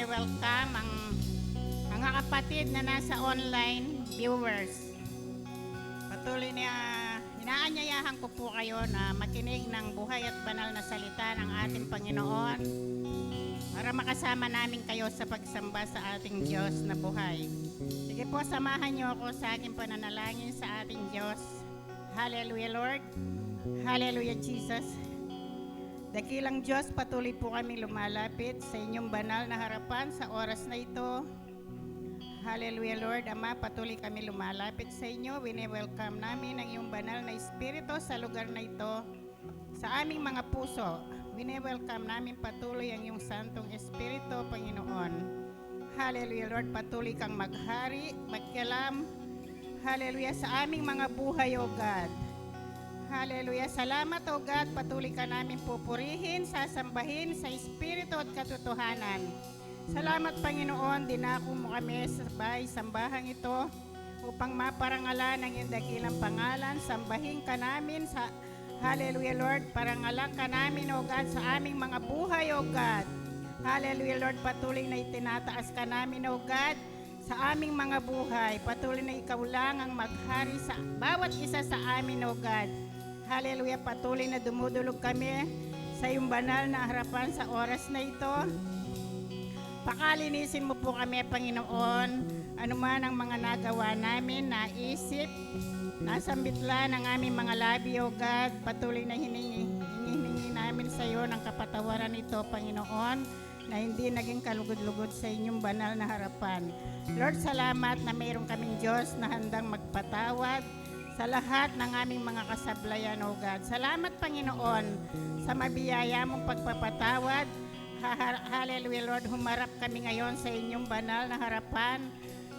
wini-welcome ang mga kapatid na nasa online viewers. Patuloy na inaanyayahan ko po kayo na makinig ng buhay at banal na salita ng ating Panginoon para makasama namin kayo sa pagsamba sa ating Diyos na buhay. Sige po, samahan niyo ako sa aking pananalangin sa ating Diyos. Hallelujah, Lord. Hallelujah, Jesus. Dakilang Diyos, patuloy po kami lumalapit sa inyong banal na harapan sa oras na ito. Hallelujah, Lord. Ama, patuloy kami lumalapit sa inyo. Wini-welcome namin ang iyong banal na Espiritu sa lugar na ito, sa aming mga puso. Wini-welcome namin patuloy ang iyong Santong Espiritu, Panginoon. Hallelujah, Lord. Patuloy kang maghari, magkialam. Hallelujah, sa aming mga buhay, O God. Hallelujah. Salamat, O God. Patuloy ka namin pupurihin, sasambahin sa Espiritu at katotohanan. Salamat, Panginoon. Dinako mo kami sa sambahan ito upang maparangalan ang iyong dakilang pangalan. Sambahin ka namin sa Hallelujah, Lord. Parangalan ka namin, O God, sa aming mga buhay, O God. Hallelujah, Lord. Patuloy na itinataas ka namin, O God, sa aming mga buhay. Patuloy na ikaw lang ang maghari sa bawat isa sa amin, O God. Hallelujah. Patuloy na dumudulog kami sa iyong banal na harapan sa oras na ito. Pakalinisin mo po kami, Panginoon, anuman ang mga nagawa namin, naisip, nasambitla ng aming mga labi, O God. Patuloy na hiningi namin sa iyo ng kapatawaran ito, Panginoon, na hindi naging kalugod-lugod sa inyong banal na harapan. Lord, salamat na mayroon kaming Diyos na handang magpatawad sa lahat ng aming mga kasablayan, O God. Salamat, Panginoon, sa mabiyaya mong pagpapatawad. Hallelujah, Lord. Humarap kami ngayon sa inyong banal na harapan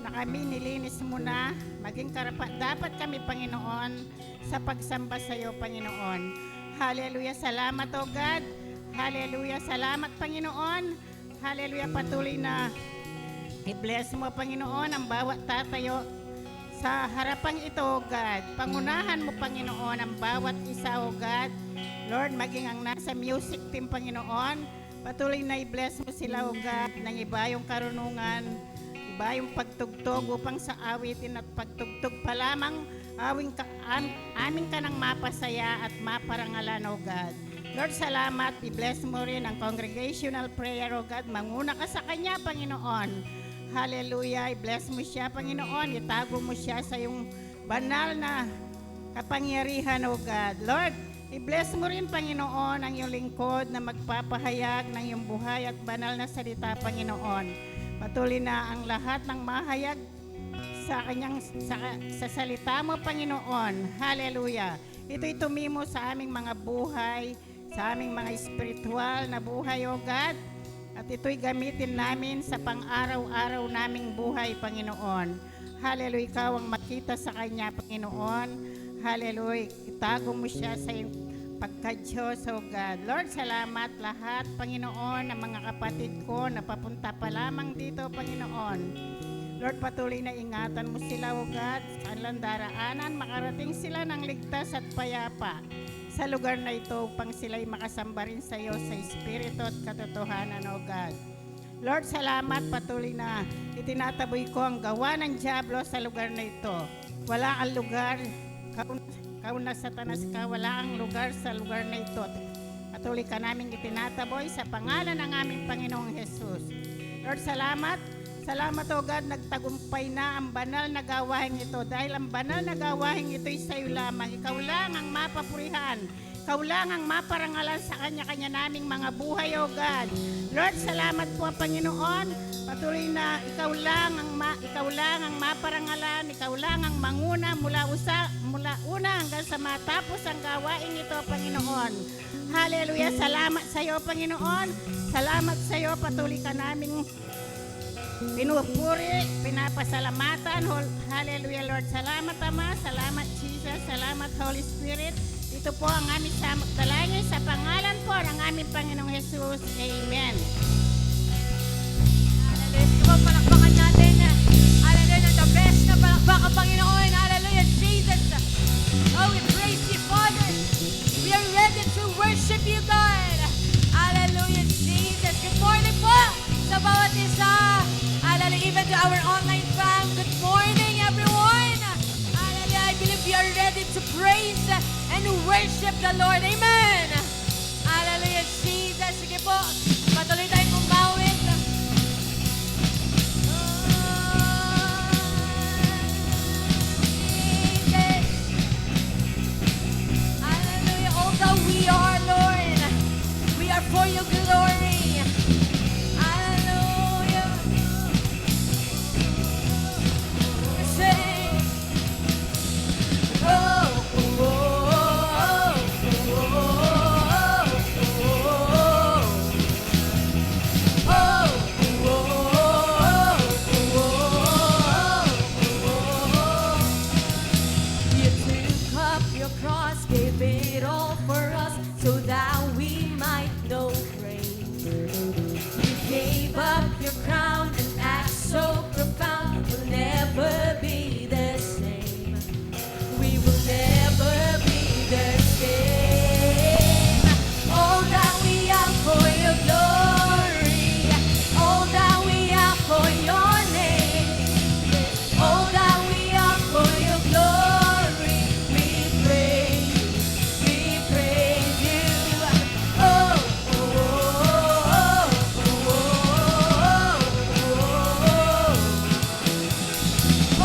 na kami nilinis mo na. Maging dapat kami, Panginoon, sa pagsamba sa iyo, Panginoon. Hallelujah. Salamat, O God. Hallelujah. Salamat, Panginoon. Hallelujah. Patuloy na i-bless mo, Panginoon, ang bawat tatayo sa harapang ito, O God. Pangunahan mo, Panginoon, ang bawat isa, O God. Lord, maging ang nasa music team, Panginoon, patuloy na i-bless mo sila, O God, ng iba yung karunungan, iba yung pagtugtog upang sa awitin at pagtugtog pa lamang amin ka ng mapasaya at maparangalan, O God. Lord, salamat. I-bless mo rin ang congregational prayer, O God. Manguna ka sa kanya, Panginoon. Hallelujah. I-bless mo siya, Panginoon. Itago mo siya sa iyong banal na kapangyarihan, O God. Lord, i-bless mo rin, Panginoon, ang iyong lingkod na magpapahayag ng iyong buhay at banal na salita, Panginoon. Patuloy na ang lahat ng mahayag sa salita mo, Panginoon. Hallelujah. Ito'y tumimo sa aming mga buhay, sa aming mga espiritual na buhay, O God. At ito'y gamitin namin sa pang-araw-araw naming buhay, Panginoon. Hallelujah. Ikaw ang makita sa kanya, Panginoon. Hallelujah. Itago mo siya sa iyong pagka-Diyos, O God. Lord, salamat lahat, Panginoon, ng mga kapatid ko na papunta pa lamang dito, Panginoon. Lord, patuloy na ingatan mo sila, O God, sa kanilang daraanan, makarating sila ng ligtas at payapa sa lugar na ito upang sila'y makasamba rin sa iyo sa Espiritu at katotohanan, O God. Lord, salamat, patuloy na itinataboy ko ang gawa ng Diablo sa lugar na ito. Wala ang lugar, kauna Satanas ka, wala ang lugar sa lugar na ito. Patuloy ka naming itinataboy sa pangalan ng aming Panginoong Jesus. Lord, salamat. Salamat, O God, nagtagumpay na ang banal na gawain ito. Dahil ang banal na gawain ito ay sa iyo lamang. Ikaw lang ang mapapurihan. Ikaw lang ang maparangalan sa kanya-kanya naming mga buhay, O God. Lord, salamat po, Panginoon. Patuloy na ikaw lang ang maparangalan, ikaw lang ang manguna mula una hanggang sa matapos ang gawain ito, Panginoon. Hallelujah. Salamat sa iyo, Panginoon. Salamat sa iyo. Patuloy ka naming pinupuri, pinapasalamatan. Hallelujah, Lord. Salamat, Ama. Salamat, Jesus. Salamat, Holy Spirit. Ito po ang aming samot dalangin sa pangalan po ng aming Panginoong Jesus. Amen. Hallelujah. Come on, palakpakan natin. Hallelujah. The best na palakpakan, Panginoon. Hallelujah, Jesus. Oh, we praise you, Father. We are ready to worship you, God. Hallelujah, Jesus. Good morning po sa bawat isa. praise and worship the Lord. Amen! Hallelujah, Jesus. Sige po, patuloy tayong umawit. Jesus. Hallelujah. All that we are, Lord, we are for your glory. Hallelujah. Sing. Oh, oh, oh, oh, You took up your cross, gave it all for us, so that we might know grace. You gave up your crown, an act so profound, will never be the same. We will never be the same. All that we have for your glory, all that we have for your name, all that we have for your glory, we praise you. Oh, oh, oh, oh,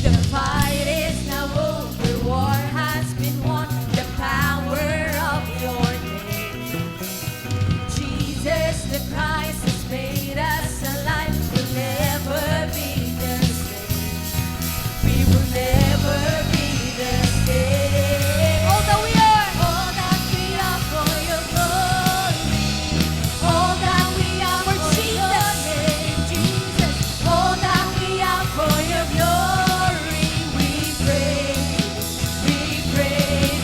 The fight is now over, war has been won, the power of your name. Jesus the Christ has made us alive, we'll never be the same. We will never be the same. All that we are for your glory, all that we are for your name, Jesus. All that we are for your glory, we praise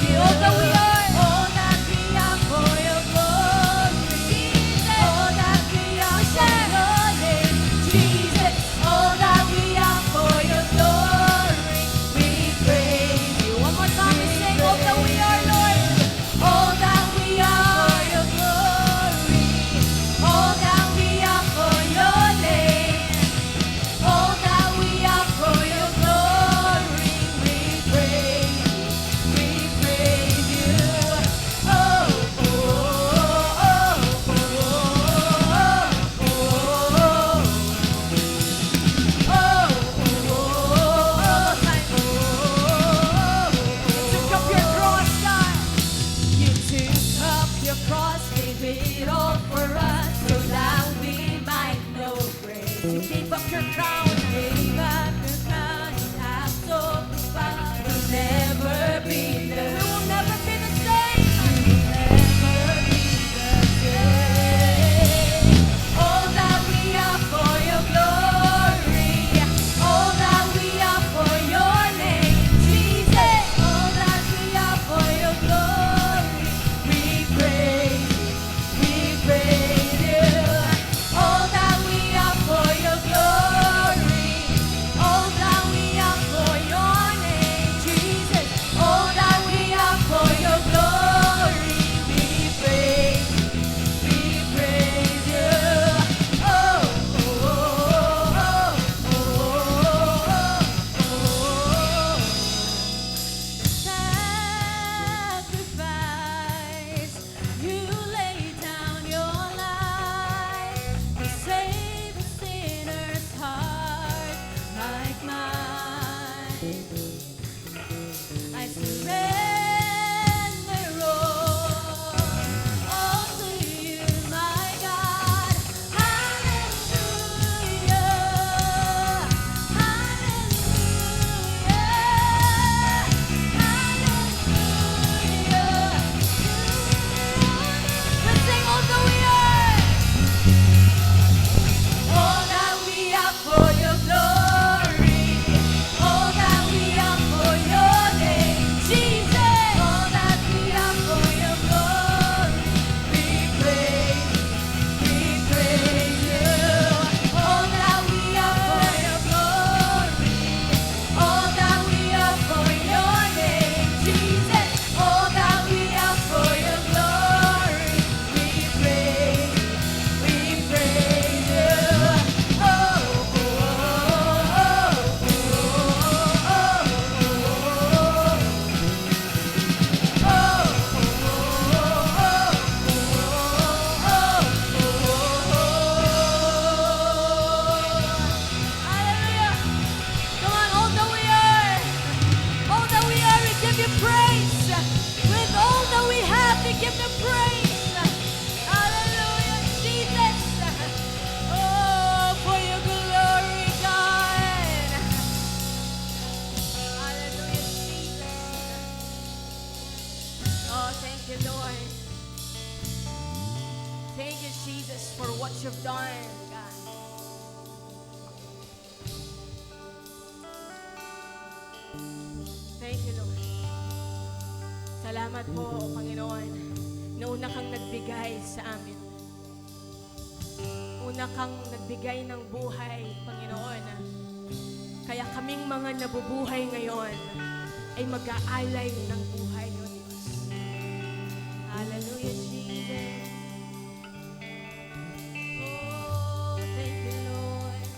you. All that we are for your glory, Jesus. All that we are for your name, Jesus. All that we are for your glory, we praise you. One more time, we sing. All that we are, Lord. All that we are for your glory, all that we are for your name, all that we are for your glory, we praise you. Oh, oh, oh, oh, oh, took up your cross, God. You took up your cross, gave it all for us, so that we might know grace. You gave up your crown, gave up your crown, and have so profound. We'll never be the We will never be the same. We will never be the same. All that we are for your glory, all that we are for your name, Jesus. All that we are for your glory, we praise you. All that we are for your glory, you, Lord. Thank you, Jesus, for what you've done, God. Thank you, Lord. Salamat po, Panginoon, na una kang nagbigay sa amin. Una kang nagbigay ng buhay, Panginoon. Kaya kaming mga nabubuhay ngayon ay mag-aalay ng buhay, O Diyos. Hallelujah, Jesus. Oh, thank you, Lord.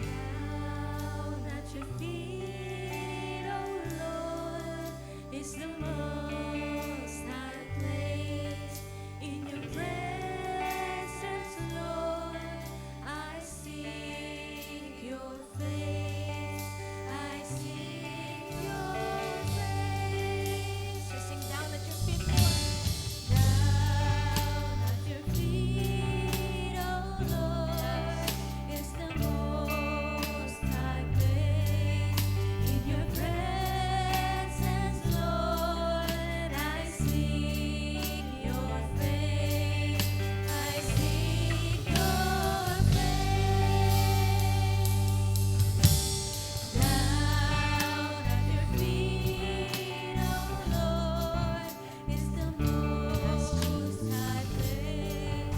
Down at your feet, oh Lord, is the most high place. In your presence, Lord, I seek your face. I seek your face. So sing down at your feet, Lord. Down at your feet, oh Lord, is the most high place. In your presence, Lord, I seek your face. I seek your face. Down at your feet, oh Lord, is the most high place.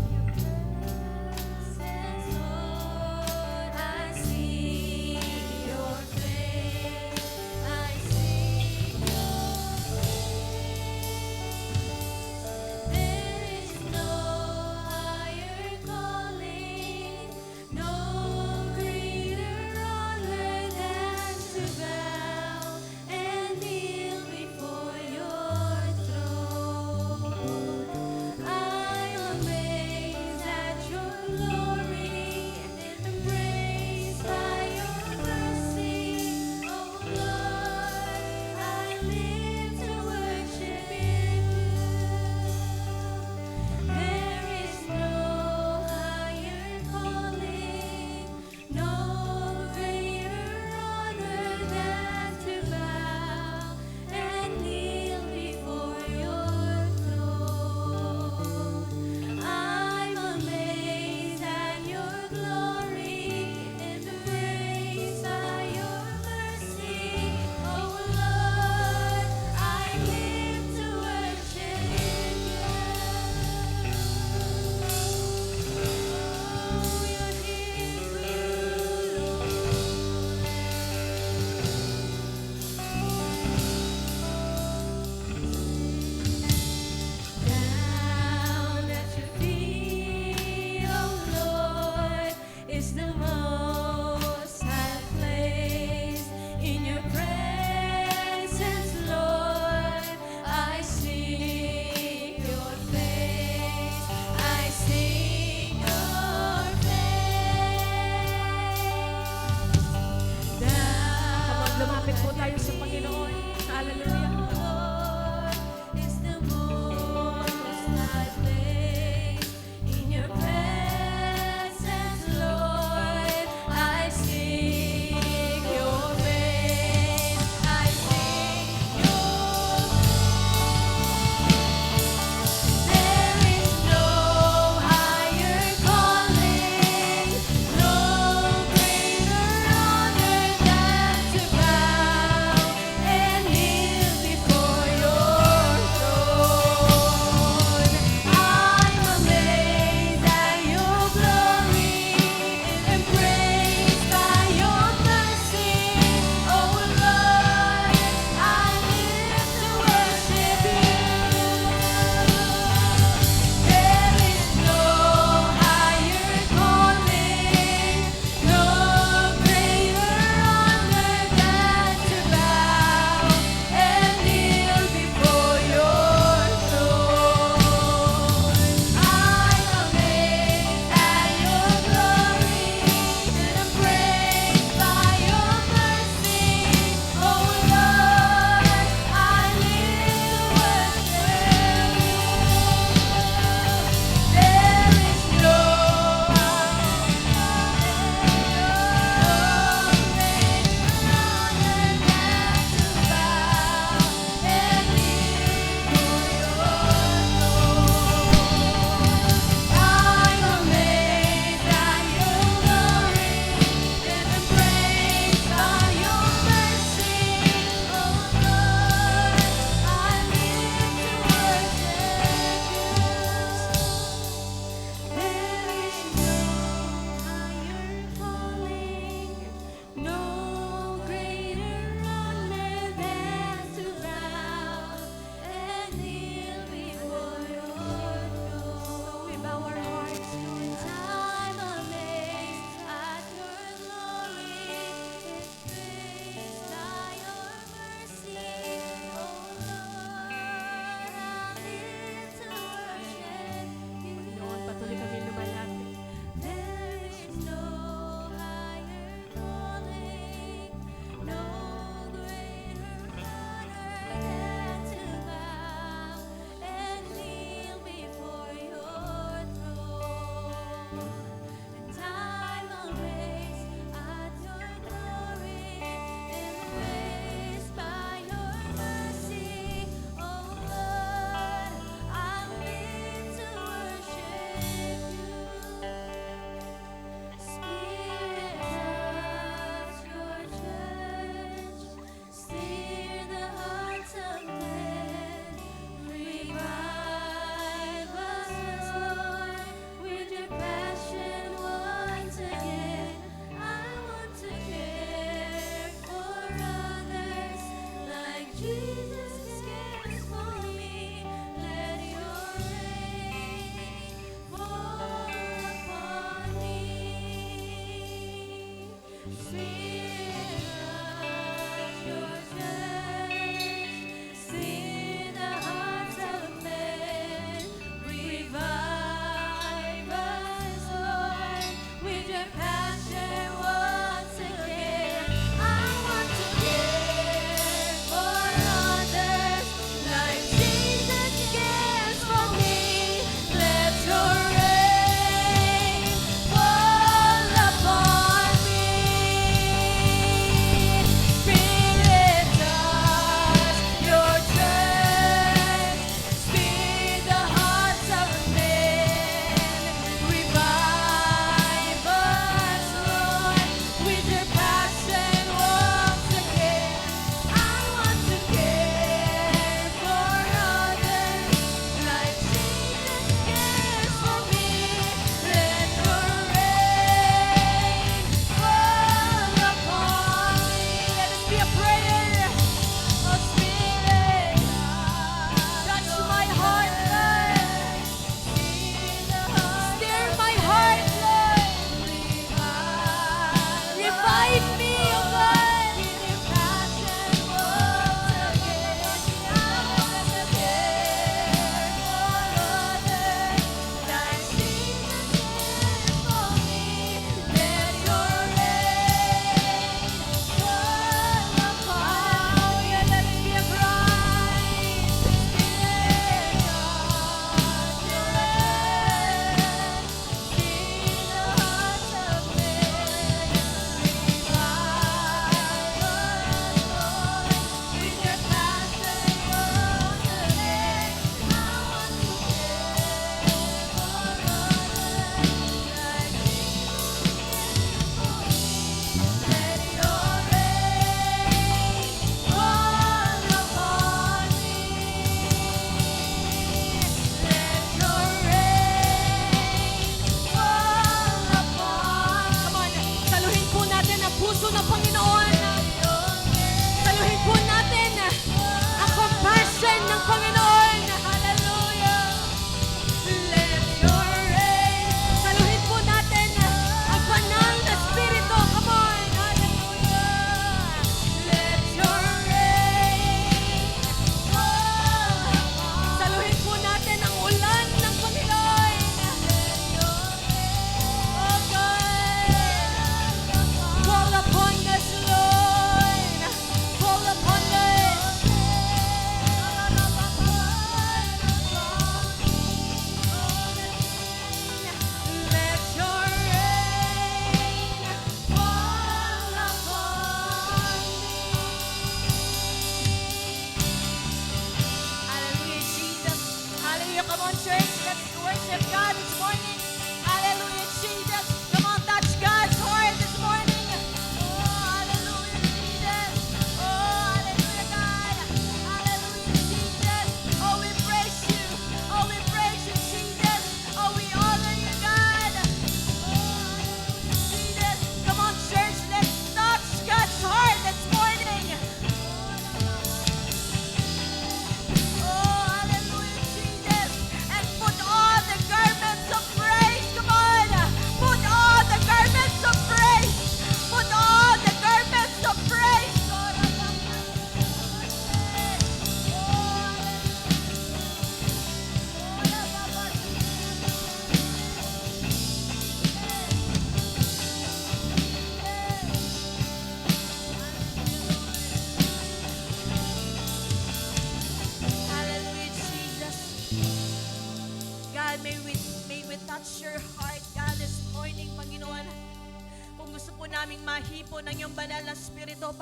In your presence, Lord, I seek your face. I seek your face. There is no higher calling, no greater honor than to bow and kneel before your throne. I'm amazed at your glory, embraced by your mercy. Oh Lord, I live to worship you. There is no higher calling, no greater honor than to bow and kneel before your throne. I'm amazed at your glory, embraced by your mercy. Oh Lord, I live to worship you. Oh, you're down at your feet, oh Lord, is the most high place. In your presence, Lord, I seek your face. I seek your face. Come on, lumapit po tayo sa Panginoon. Hallelujah. Lord, is the most high place. In your presence, Lord, I seek your face. I seek your There is no higher calling, no greater honor than to bow and kneel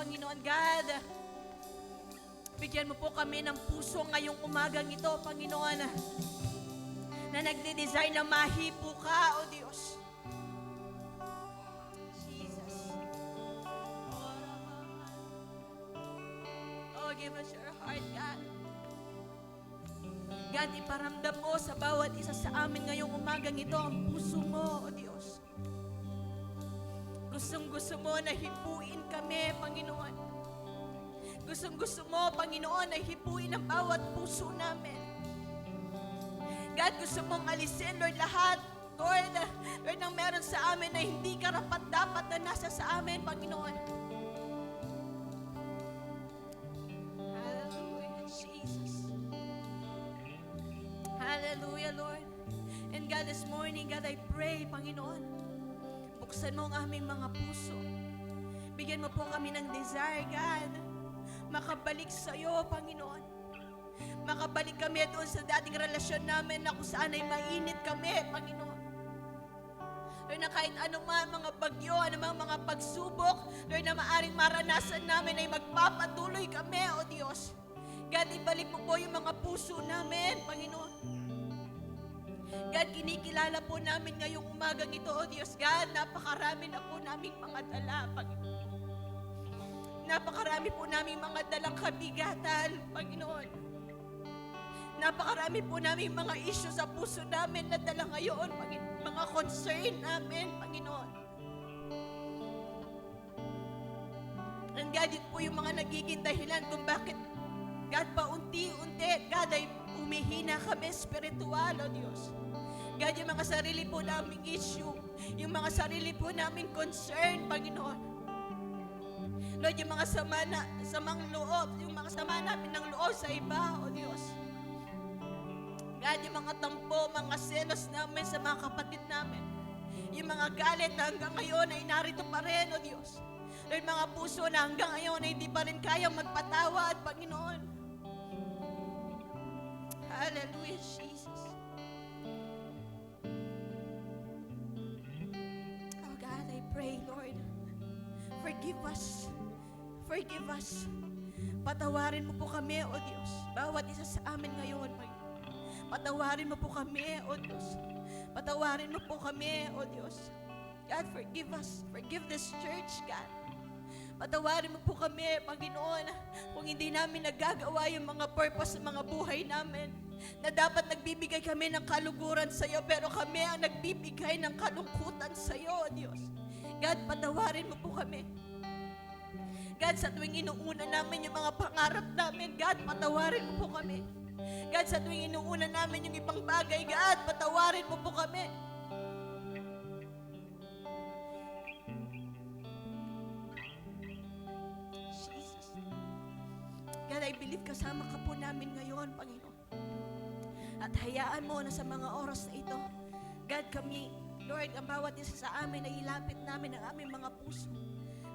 Panginoon God. Bigyan mo po kami ng puso ngayong umagang ito, Panginoon, na nagde-desire na mahipo ka, O Diyos. Jesus. Oh, give us your heart, God. God, iparamdam mo sa bawat isa sa amin ngayong umagang ito ang puso mo, O Diyos. Gustong-gusto mo na hipuin kami, Panginoon. Gustong-gusto mo, Panginoon, na hipuin ang bawat puso namin. God, gusto mong alisin, Lord, lahat, Lord, nang meron sa amin na hindi karapat-dapat na nasa sa amin, Panginoon. Hallelujah, Jesus. Hallelujah, Lord. And God, this morning, God, I pray, Panginoon, buksan mo ang aming mga puso. Bigyan mo po kami ng desire, God, makabalik sa iyo, Panginoon. Makabalik kami doon sa dating relasyon namin na kung saan ay mainit kami, Panginoon. Lord, na kahit anuman mga bagyo, anumang mga pagsubok, Lord, na maaring maranasan namin ay magpapatuloy kami, O Diyos. God, ibalik mo po yung mga puso namin, Panginoon. God, kinikilala po namin ngayong umagang ito, O Diyos. God, napakarami na po naming mga dala, Panginoon. Napakarami po naming mga dalang kabigatan, Panginoon. Napakarami po naming mga issue sa puso namin na dala ngayon, Panginoon. Mga concern namin, Panginoon. And God, yun po yung mga nagiging dahilan kung bakit, God, paunti-unti, God, ay umihina kami spiritual, O Diyos. God, yung mga sarili po naming issue, yung mga sarili po naming concern, Panginoon. Lord, yung mga samang loob, yung mga sama namin ng loob sa iba, O Diyos. God, yung mga tampo, mga selos namin sa mga kapatid namin. Yung mga galit na hanggang ngayon ay narito pa rin, O Diyos. Lord, mga puso na hanggang ngayon ay hindi pa rin kayang magpatawad, Panginoon. Hallelujah, Jesus. Oh God, I pray, Lord, forgive us. Forgive us. Patawarin mo po kami, O Diyos. Bawat isa sa amin ngayon, Panginoon. Patawarin mo po kami, O Diyos. Patawarin mo po kami, O Diyos. God, forgive us. Forgive this church, God. Patawarin mo po kami, Panginoon, kung hindi namin nagagawa yung mga purpose sa mga buhay namin, na dapat nagbibigay kami ng kaluguran sa iyo, pero kami ang nagbibigay ng kalungkutan sa iyo, O Diyos. God, patawarin mo po kami. God, sa tuwing inuuna namin yung mga pangarap namin, God, patawarin mo po kami. God, sa tuwing inuuna namin yung ibang bagay, God, patawarin mo po kami. Jesus. God, I believe kasama ka po namin ngayon, Panginoon. At hayaan mo na sa mga oras na ito, God, kami, Lord, ang bawat isa sa amin ay ilapit namin ang aming mga puso.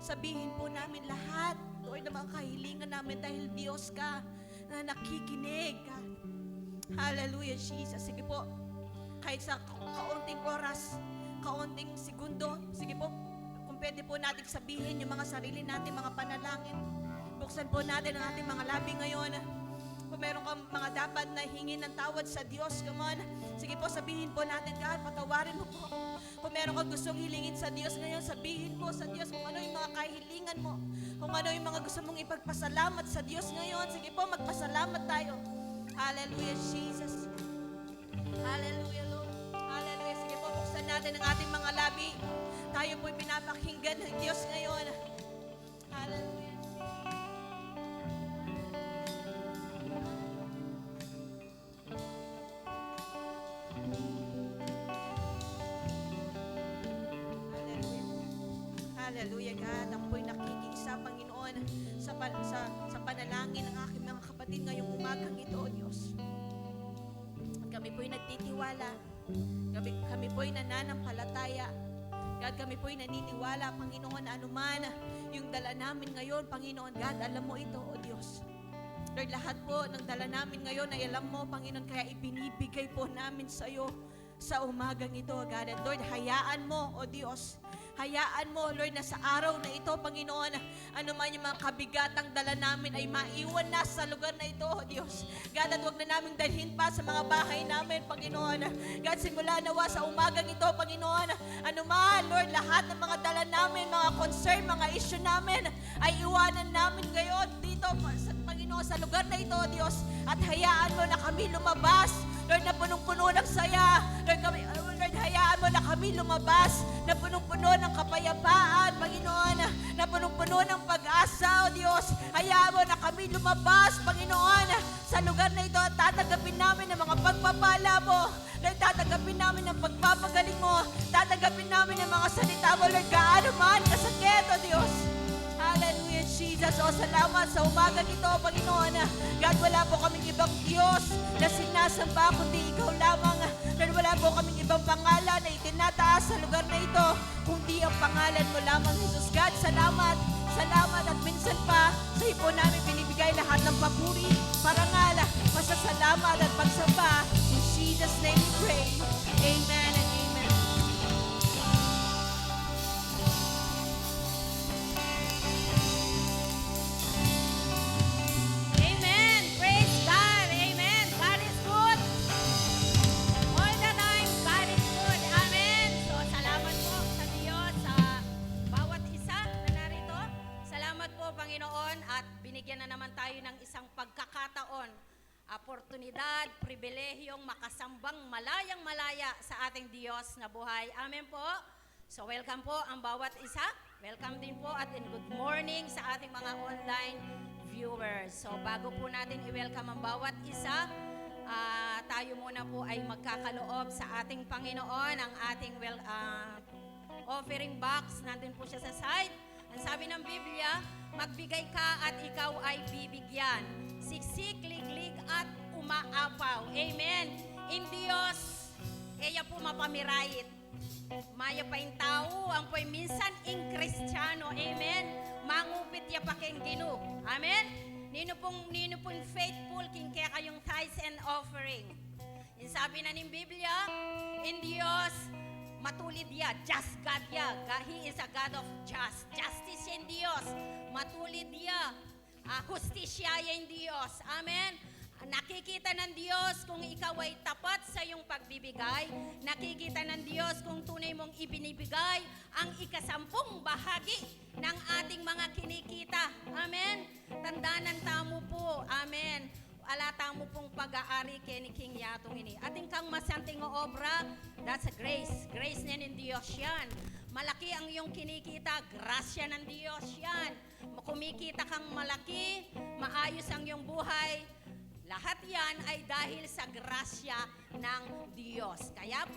Sabihin po namin lahat, Lord, ng mga kahilingan namin dahil Diyos ka na nakikinig, God. Hallelujah, Jesus. Sige po, kahit sa kaunting oras, kaunting segundo, sige po, kung pwede po natin sabihin yung mga sarili natin, mga panalangin. Buksan po natin ang ating mga labi ngayon. Kung meron kang mga dapat na hingin ng tawad sa Diyos, come on. Sige po, sabihin po natin, God, patawarin mo po. Kung meron kang gustong hilingin sa Diyos ngayon, sabihin po sa Diyos kung ano yung mga kahilingan mo. Kung ano yung mga gusto mong ipagpasalamat sa Diyos ngayon. Sige po, magpasalamat tayo. Hallelujah, Jesus. Hallelujah, Lord. Hallelujah. Sige po, buksan natin ang ating mga labi. Tayo po'y pinapakinggan ng Diyos ngayon. Hallelujah. Hallelujah, God. Ako po'y nakikiisa, Panginoon, sa panalangin ng aking mga kapatid ngayong umagang ito, O Diyos. At kami po'y nagtitiwala. Kami po'y nananampalataya. God, kami po'y naniniwala, Panginoon, anuman yung dala namin ngayon, Panginoon, God, alam mo ito, O Diyos. Lord, lahat po ng dala namin ngayon ay alam mo, Panginoon, kaya ibinibigay po namin sa iyo sa umagang ito, God. And Lord, hayaan mo, O Diyos, Hayaan mo, Lord, na sa araw na ito, Panginoon, ano man yung mga kabigatang dala namin ay maiwan na sa lugar na ito, Diyos. God, at huwag na namin dalhin pa sa mga bahay namin, Panginoon. God, simula nawa sa umagang ito, Panginoon, ano man, Lord, lahat ng mga dala namin, mga concern, mga issue namin, ay iwanan namin ngayon dito, Panginoon, sa lugar na ito, Diyos. At hayaan mo na kami lumabas, Lord, na punong-puno ng saya. Lord, hayaan mo na kami lumabas na punong-puno ng kapayapaan, Panginoon, na punong-puno ng pag-asa, O Diyos. Hayaan mo na kami lumabas, Panginoon, sa lugar na ito at tatanggapin namin ang mga pagpapala mo. Lord, tatanggapin namin ang pagpapagaling mo. Tatanggapin namin ang mga salita mo, Lord, gaano man kasakit, O Diyos. Hallelujah, Jesus. O salamat sa umagang ito, Panginoon. God, wala po kaming ibang Diyos na sinasamba, kundi ikaw lamang. Lord, wala po kaming ibang pangalan na itinataas sa lugar na ito, kundi ang pangalan mo lamang, Jesus. God, salamat. Salamat at minsan pa sa iyo po namin binibigay lahat ng papuri, parangal, pasasalamat at pagsamba. In Jesus' name we pray. Amen and amen. Amen. Praise God. Amen. God is good. All the time, God is good. Amen. So, salamat po sa Diyos sa bawat isa na narito. Salamat po, Panginoon, at binigyan na naman tayo ng isang pagkakataon, oportunidad, pribilehiyong makasambang malayang-malaya sa ating Diyos na buhay. Amen po. So, welcome po ang bawat isa. Welcome din po at good morning sa ating mga online viewers. So, bago po natin i-welcome ang bawat isa, tayo muna po ay magkakaloob sa ating Panginoon, ang ating offering box. Nandun po siya sa side. Ang sabi ng Biblia, magbigay ka at ikaw ay bibigyan. Siksik, liglig at umaapaw. Amen. In Diyos, kaya po mapamirait. Maya pa yung tao, ang po'y minsan ing Kristiyano. Amen. Mangupit ya pa keng Ginoo. Amen. Nino pong faithful king kaya kayong tithes and offering. Yung sabi na ng Biblia, in Diyos, matulid ya, just God ya. He is a God of justice in Diyos. Matulid ya. Justisya in Diyos. Amen. Nakikita ng Diyos kung ikaw ay tapat sa iyong pagbibigay. Nakikita ng Diyos kung tunay mong ibinibigay ang ikasampung bahagi ng ating mga kinikita. Amen. Tandaan tamo po. Amen. Alata mo pong pag-aari kini King Yatong ini. Ating kang masanting o obra, that's a grace. Grace niya ng Diyos yan. Malaki ang iyong kinikita, grasya ng Diyos yan. Kumikita kang malaki, maayos ang iyong buhay, lahat yan ay dahil sa grasya ng Diyos. Kaya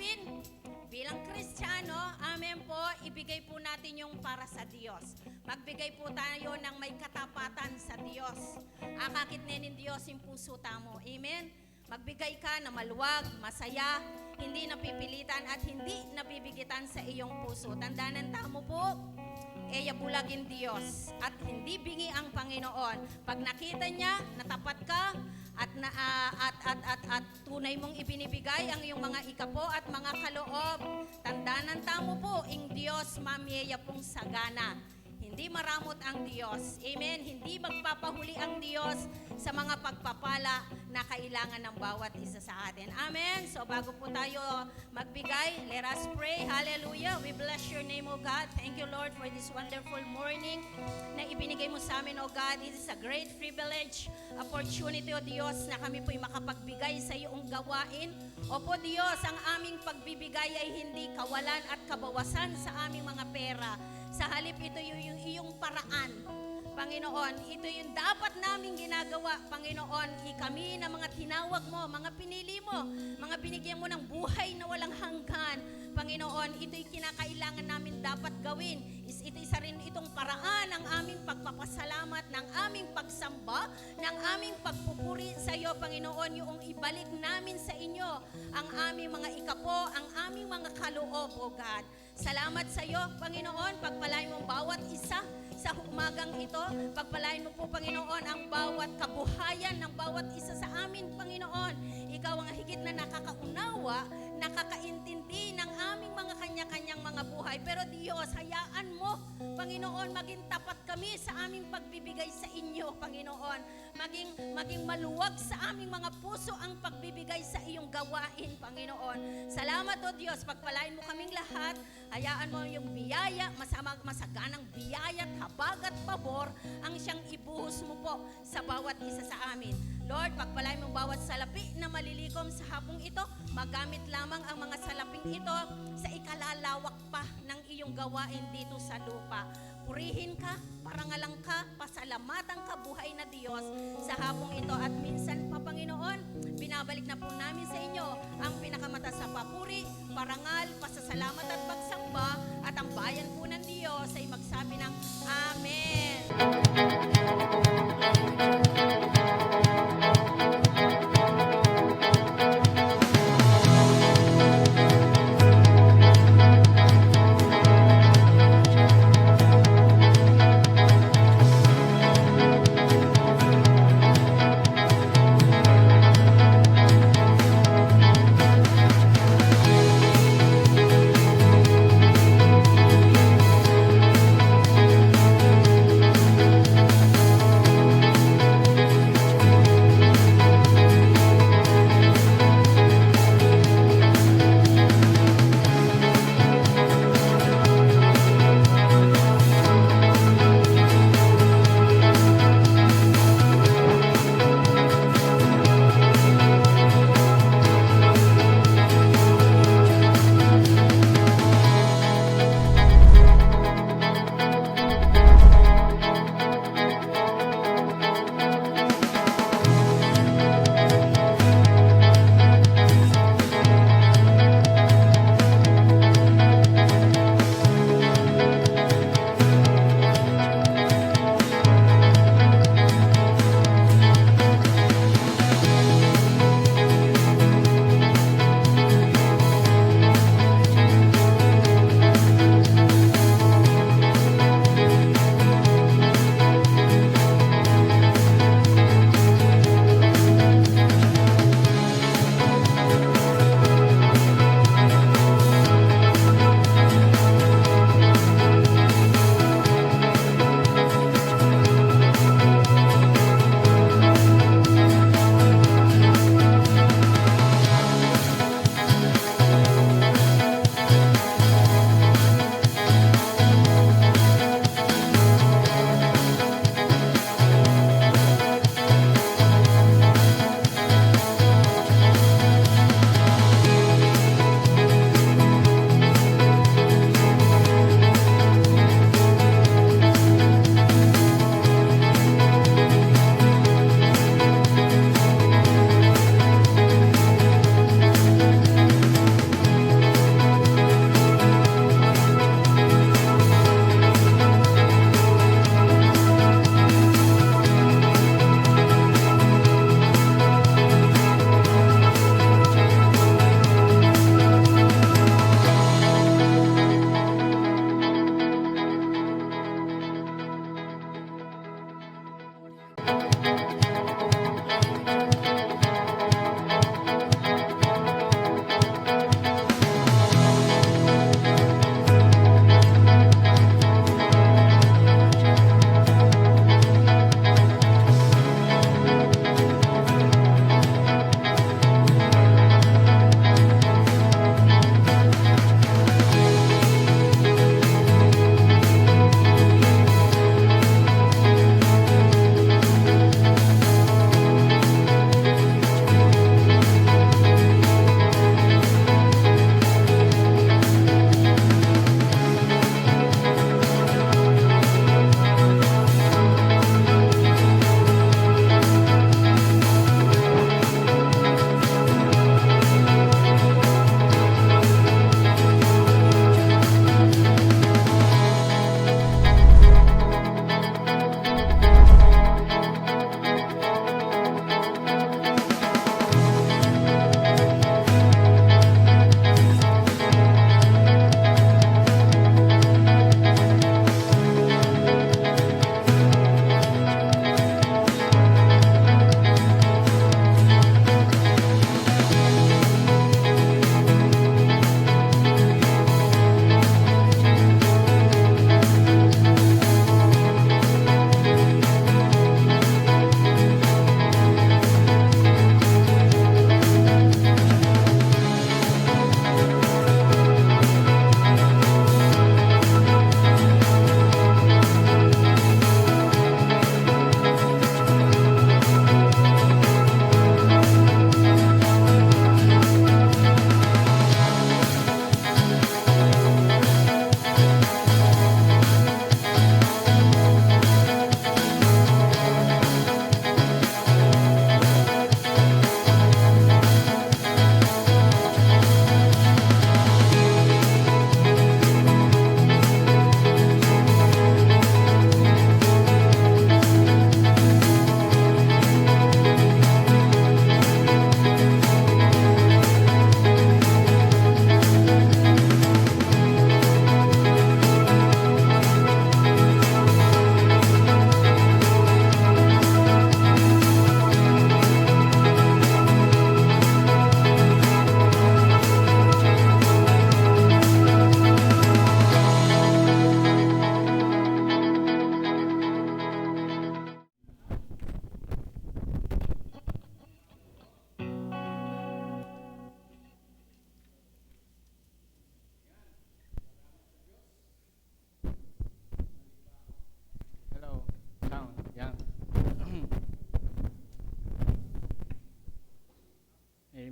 bilang Kristiyano, amen po, ibigay po natin yung para sa Diyos. Magbigay po tayo ng may katapatan sa Diyos. Akakit ng Diyos yung puso tamo. Amen? Magbigay ka na maluwag, masaya, hindi napipilitan at hindi nabibigitan sa iyong puso. Tandaan tamo po, eya bulagin Diyos at hindi bingi ang Panginoon. Pag nakita niya, natapat ka, at tunay mong ibinibigay ang iyong mga ikapo at mga kaloob, tandaan tamo po, ing Diyos mamiyaya pong sagana. Hindi maramot ang Diyos. Amen. Hindi magpapahuli ang Diyos sa mga pagpapala na kailangan ng bawat isa sa atin. Amen. So bago po tayo magbigay, let us pray. Hallelujah. We bless your name, O God. Thank you, Lord, for this wonderful morning na ibinigay mo sa amin, O God. It is a great privilege, opportunity, O Diyos, na kami po'y makapagbigay sa iyong gawain. Opo, Diyos, ang aming pagbibigay ay hindi kawalan at kabawasan sa aming mga pera. Sa halip, ito yung iyong paraan. Panginoon, ito yung dapat naming ginagawa, Panginoon. Kami na mga tinawag mo, mga pinili mo, mga binigyan mo ng buhay na walang hanggan. Panginoon, ito'y kinakailangan namin dapat gawin. Ito isa rin itong paraan ng aming pagpapasalamat, ng aming pagsamba, ng aming pagpupuri sa iyo, Panginoon, yung ibalik namin sa inyo ang aming mga ikapo, ang aming mga kaloob, O God. Salamat sa iyo, Panginoon, pagpalain mo bawat isa sa umagang ito. Pagpalain mo po, Panginoon, ang bawat kabuhayan ng bawat isa sa amin, Panginoon. Ikaw ang higit na nakakaunawa nakakaintindi ng aming mga kanya-kanyang mga buhay. Pero Diyos, hayaan mo, Panginoon, maging tapat kami sa aming pagbibigay sa inyo, Panginoon. Maging maluwag sa aming mga puso ang pagbibigay sa iyong gawain, Panginoon. Salamat, O Diyos, pagpalain mo kaming lahat. Hayaan mo yung biyaya, masaganang biyaya at habag at pabor ang siyang ibuhos mo po sa bawat isa sa amin. Lord, pagpalain mo bawat salapi na malilikom sa hapong ito, magamit lamang ang mga salaping ito sa ikalalawak pa ng iyong gawain dito sa lupa. Purihin ka, parangalang ka, pasalamatan ka, buhay na Diyos sa hapong ito. At minsan pa, Panginoon, binabalik na po namin sa inyo ang pinakamata sa papuri, parangal, pasasalamat at pagsamba, at ang bayan po ng Diyos ay magsabi ng Amen.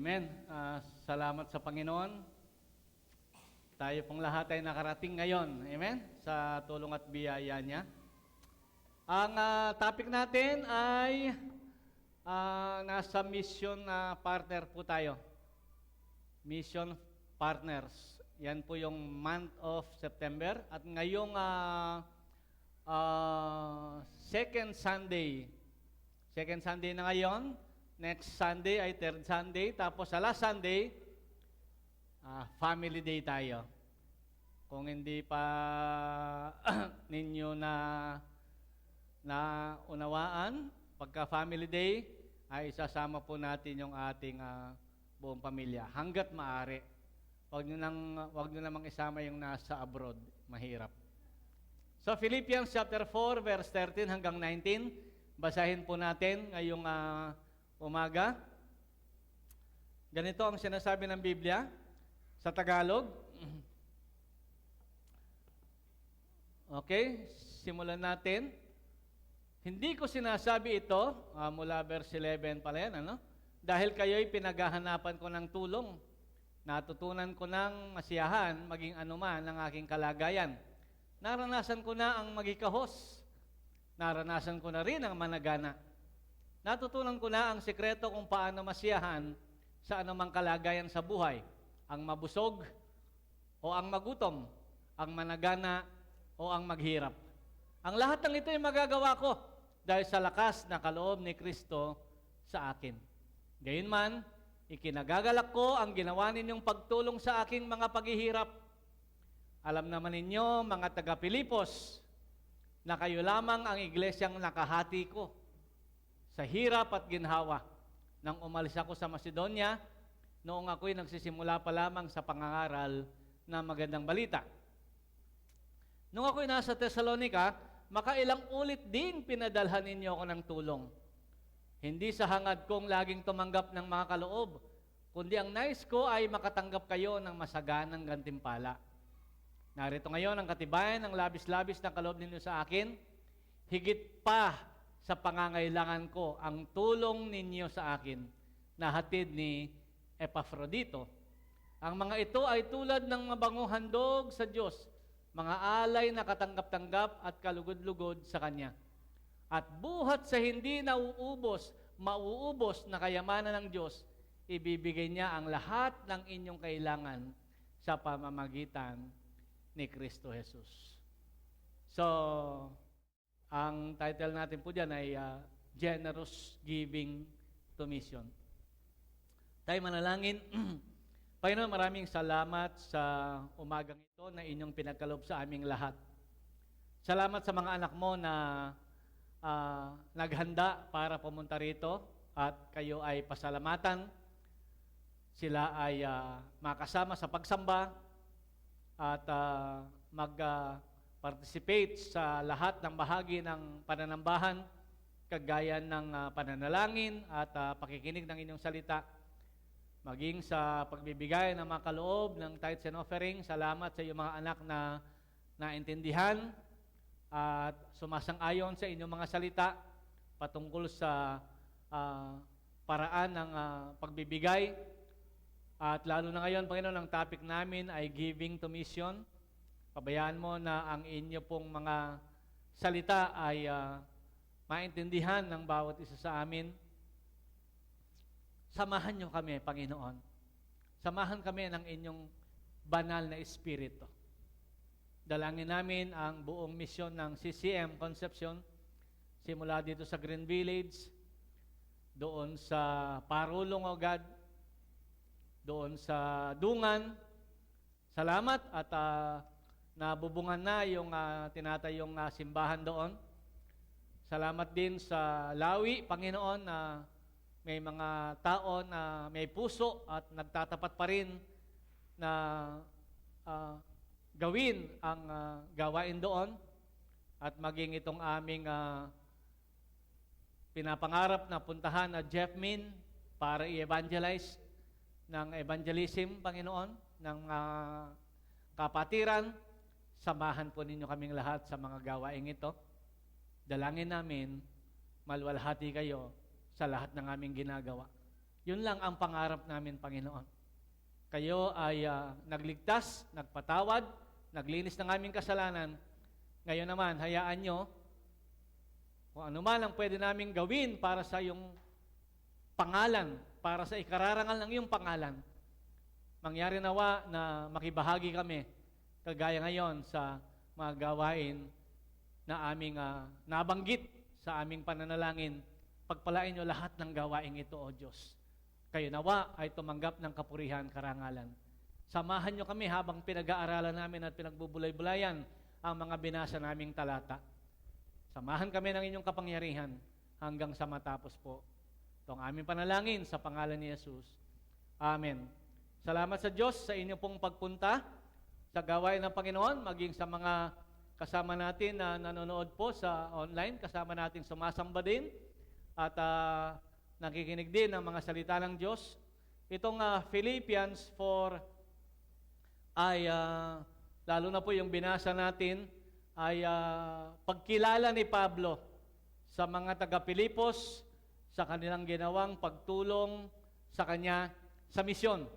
Amen. Salamat sa Panginoon. Tayo pong lahat ay nakarating ngayon. Amen? Sa tulong at biyaya niya. Ang topic natin ay nasa mission partner po tayo. Mission partners. Yan po yung month of September. At ngayong second Sunday na ngayon, next Sunday ay third Sunday, tapos sa last Sunday, family day tayo. Kung hindi pa ninyo na unawaan, pagka family day, ay isasama po natin yung ating buong pamilya. Hanggat maaari. Huwag nyo namang isama yung nasa abroad. Mahirap. So, Philippians chapter 4, verse 13 hanggang 19. Basahin po natin ngayong umaga. Ganito ang sinasabi ng Biblia sa Tagalog. Okay, simulan natin. Hindi ko sinasabi ito, mula verse 11 pala yan, ano? Dahil kayo'y pinaghahanapan ko ng tulong. Natutunan ko ng masiyahan, maging anuman ang aking kalagayan. Naranasan ko na ang magikahos. Naranasan ko na rin ang managana. Natutunan ko na ang sikreto kung paano masiyahan sa anumang kalagayan sa buhay. Ang mabusog o ang magutom, ang managana o ang maghirap. Ang lahat ng ito ay magagawa ko dahil sa lakas na kaloob ni Kristo sa akin. Gayunman, ikinagagalak ko ang ginawa ninyong pagtulong sa aking mga paghihirap. Alam naman ninyo, mga taga-Pilipos, na kayo lamang ang iglesyang nakahati ko sa hirap at ginhawa. Nang umalis ako sa Macedonia, noong ako'y nagsisimula pa lamang sa pangangaral na magandang balita. Noong ako'y nasa Thessalonica, makailang ulit din pinadalhan ninyo ako ng tulong. Hindi sa hangad kong laging tumanggap ng mga kaloob, kundi ang nais ko ay makatanggap kayo ng masaganang gantimpala. Narito ngayon ang katibayan ng labis-labis na kaloob ninyo sa akin, higit pa sa pangangailangan ko ang tulong ninyo sa akin na hatid ni Epafrodito. Ang mga ito ay tulad ng mabangong handog sa Diyos, mga alay na katanggap-tanggap at kalugod-lugod sa Kanya. At buhat sa hindi mauubos na kayamanan ng Diyos, ibibigay niya ang lahat ng inyong kailangan sa pamamagitan ni Kristo Jesus. So, ang title natin po dyan ay Generous Giving to Mission. Tayo manalangin. Panginoon, maraming salamat sa umagang ito na inyong pinagkaloob sa aming lahat. Salamat sa mga anak mo na naghanda para pumunta rito at kayo ay pasalamatan. Sila ay makasama sa pagsamba at mag-participate sa lahat ng bahagi ng pananambahan, kagaya ng pananalangin at pakikinig ng inyong salita. Maging sa pagbibigay ng mga kaloob ng tithes and offering, salamat sa iyong mga anak na naintindihan at sumasang-ayon sa inyong mga salita patungkol sa paraan ng pagbibigay. At lalo na ngayon, Panginoon, ang topic namin ay Giving to Mission. Pabayaan mo na ang inyo pong mga salita ay maintindihan ng bawat isa sa amin. Samahan niyo kami, Panginoon. Samahan kami ng inyong banal na Espiritu. Dalangin namin ang buong misyon ng CCM Concepcion, simula dito sa Green Village, doon sa Parulong, O God, doon sa Dungan. Salamat at nabubungan na yung tinatayong simbahan doon. Salamat din sa Lawi, Panginoon, na may mga tao na may puso at nagtatapat pa rin na gawin ang gawain doon at maging itong aming pinapangarap na puntahan na Jeff Min para i-evangelize ng evangelism, Panginoon, ng kapatiran. Samahan po ninyo kaming lahat sa mga gawaing ito. Dalangin namin, maluwalhati kayo sa lahat ng aming ginagawa. Yun lang ang pangarap namin, Panginoon. Kayo ay nagligtas, nagpatawad, naglinis ng aming kasalanan. Ngayon naman, hayaan nyo kung ano man ang pwede naming gawin para sa iyong pangalan, para sa ikararangal ng iyong pangalan. Mangyari nawa na makibahagi kami, kagaya ngayon sa mga gawain na aming nabanggit sa aming pananalangin. Pagpalain nyo lahat ng gawain ito, O Diyos. Kayo nawa ay tumanggap ng kapurihan, karangalan. Samahan nyo kami habang pinag-aaralan namin at pinagbubulay-bulayan ang mga binasa naming talata. Samahan kami ng inyong kapangyarihan hanggang sa matapos po. Ito ang aming panalangin sa pangalan ni Jesus. Amen. Salamat sa Diyos sa inyong pong pagpunta sa gawain ng Panginoon, maging sa mga kasama natin na nanonood po sa online, kasama natin sumasamba din at nakikinig din ng mga salita ng Diyos. Itong Philippians 4 ay, lalo na po yung binasa natin, ay pagkilala ni Pablo sa mga taga-Pilipos, sa kanilang ginawang pagtulong sa kanya sa misyon.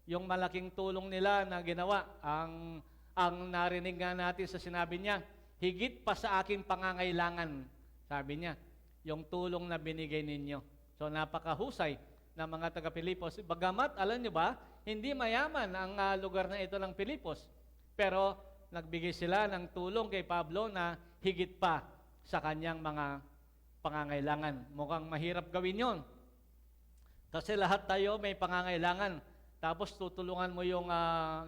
Yung malaking tulong nila na ginawa, ang narinig nga natin sa sinabi niya, higit pa sa aking pangangailangan, sabi niya, yung tulong na binigay ninyo. So napakahusay ng mga taga-Pilipos. Bagamat, alam niyo ba, hindi mayaman ang lugar na ito ng Pilipos. Pero nagbigay sila ng tulong kay Pablo na higit pa sa kanyang mga pangangailangan. Mukhang mahirap gawin yon. Kasi lahat tayo may pangangailangan. Tapos tutulungan mo yung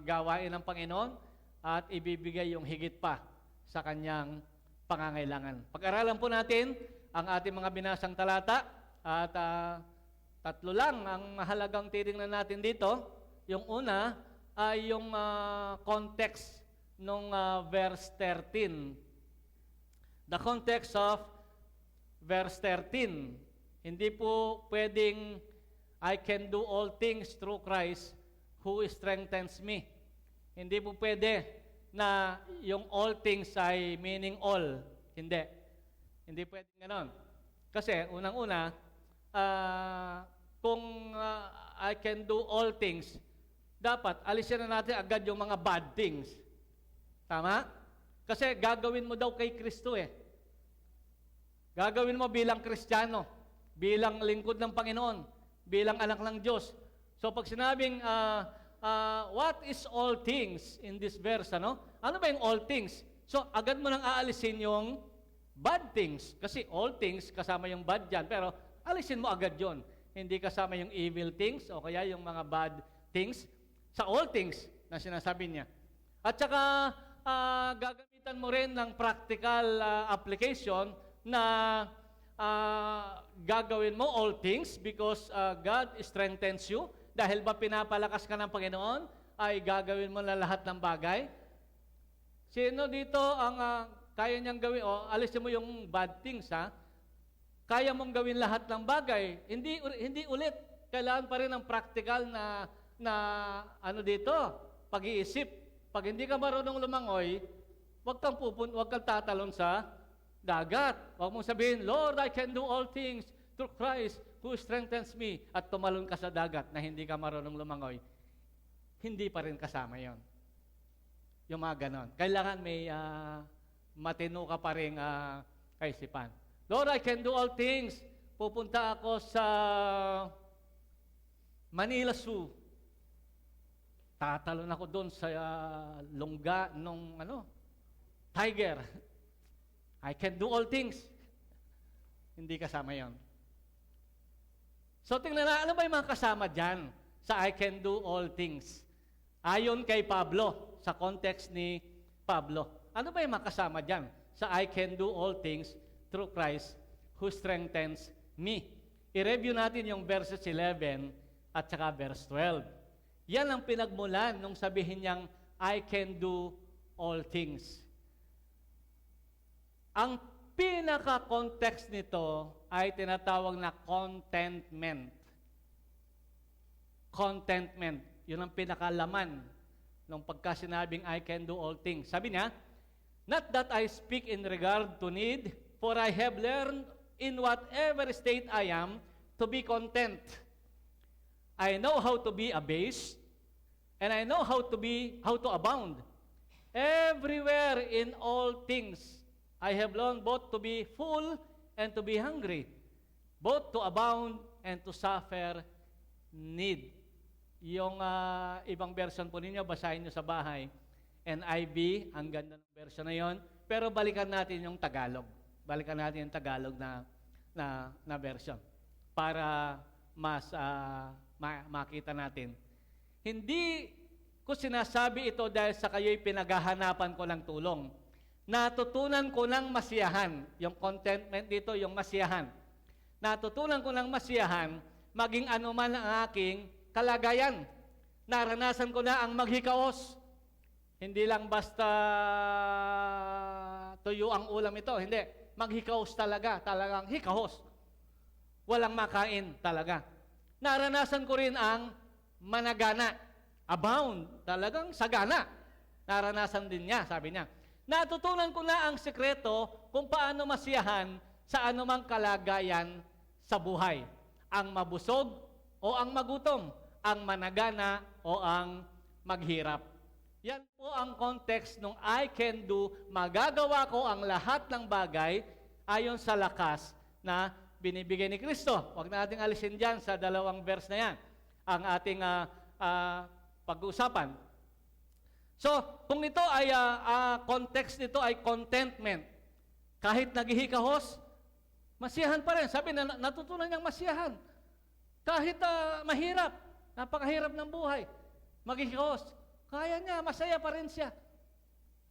gawain ng Panginoon at ibibigay yung higit pa sa kanyang pangangailangan. Pag-aralan po natin ang ating mga binasang talata at tatlo lang ang mahalagang titingnan natin dito. Yung una ay yung context ng verse 13. The context of verse 13. Hindi po pwedeng I can do all things through Christ who strengthens me. Hindi po pwede na yung all things ay meaning all. Hindi. Hindi pwedeng ganon. Kasi unang-una, kung I can do all things, dapat alisin na natin agad yung mga bad things. Tama? Kasi gagawin mo daw kay Kristo eh. Gagawin mo bilang Kristiyano, bilang lingkod ng Panginoon, bilang anak ng Diyos. So pag sinabing, what is all things in this verse, ano? Ano ba yung all things? So agad mo nang aalisin yung bad things. Kasi all things, kasama yung bad dyan. Pero alisin mo agad yon. Hindi kasama yung evil things o kaya yung mga bad things. Sa all things na sinasabi niya. At saka, gagamitan mo rin ng practical application na gagawin mo all things because God strengthens you. Dahil ba pinapalakas ka ng Panginoon, ay gagawin mo na lahat ng bagay. Sino dito ang kaya niyang gawin? O, alisin mo yung bad things, ha? Kaya mong gawin lahat ng bagay. Hindi ulit. Kailangan pa rin ng practical na ano dito, pag-iisip. Pag hindi ka marunong lumangoy, wag kang tatalon sa dagat. Wag mong sabihin, Lord, I can do all things through Christ who strengthens me. At tumalon ka sa dagat na hindi ka marunong lumangoy. Hindi pa rin kasama yon. Yung mga ganon. Kailangan may matino ka pa rin kaisipan. Lord, I can do all things. Pupunta ako sa Manila Zoo. Tatalon ako doon sa lungga ng tiger. I can do all things. Hindi kasama yon. So tingnan na, ano ba yung mga kasama dyan sa I can do all things? Ayon kay Pablo, sa context ni Pablo. Ano ba yung mga kasama dyan sa I can do all things through Christ who strengthens me? I-review natin yung verses 11 at saka verse 12. Yan ang pinagmulan nung sabihin niyang I can do all things. Ang pinaka-context nito ay tinatawag na contentment. Contentment. Yun ang pinakalaman ng pagkasinabing I can do all things. Sabi niya, not that I speak in regard to need, for I have learned in whatever state I am to be content. I know how to be abased, and I know how to abound. Everywhere in all things, I have learned both to be full and to be hungry, both to abound and to suffer need. Yung ibang version po ninyo, basahin nyo sa bahay. NIV, ang ganda ng version na yon. Pero balikan natin yung Tagalog. Balikan natin yung Tagalog na version para mas makita natin. Hindi ko sinasabi ito dahil sa kayo'y pinaghahanapan ko ng tulong. Natutunan ko ng masiyahan. Yung contentment dito, yung masiyahan. Natutunan ko ng masiyahan, maging anuman ang aking kalagayan. Naranasan ko na ang maghikaos. Hindi lang basta tuyo ang ulam ito. Hindi. Maghikaos talaga. Talagang hikaos. Walang makain talaga. Naranasan ko rin ang managana. Abound. Talagang sagana. Naranasan din niya, sabi niya. Natutunan ko na ang sekreto kung paano masiyahan sa anumang kalagayan sa buhay. Ang mabusog o ang magutom. Ang managana o ang maghirap. Yan po ang context nung I can do, magagawa ko ang lahat ng bagay ayon sa lakas na binibigay ni Kristo. Huwag nating alisin dyan sa dalawang verse na yan, ang ating pag-uusapan. So, kung ito ay, context nito ay contentment, kahit naghihikahos, masiyahan pa rin. Sabi na natutunan niyang masiyahan. Kahit mahirap, napakahirap ng buhay, maghihikahos, kaya niya, masaya pa rin siya.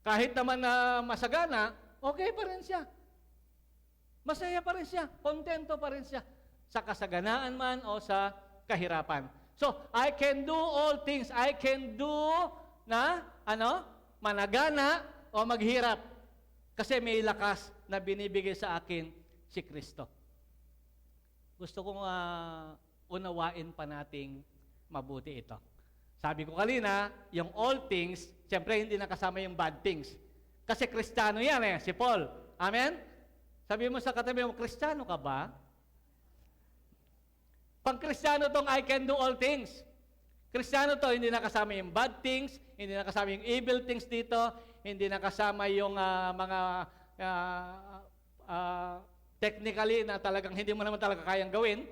Kahit naman na masagana, okay pa rin siya. Masaya pa rin siya, kontento pa rin siya. Sa kasaganaan man o sa kahirapan. So, I can do all things. I can do managana o maghirap. Kasi may lakas na binibigay sa akin si Kristo. Gusto kong unawain pa nating mabuti ito. Sabi ko kanina, yung all things, siyempre hindi nakasama yung bad things. Kasi Kristiyano yan si Paul. Amen? Sabi mo sa katabi mo, Kristiyano ka ba? Pang Kristiyano tong I can do all things. Kristiyano to, hindi nakasama yung bad things, hindi nakasama yung evil things dito, hindi nakasama yung mga technically na talagang hindi mo naman talaga kayang gawin.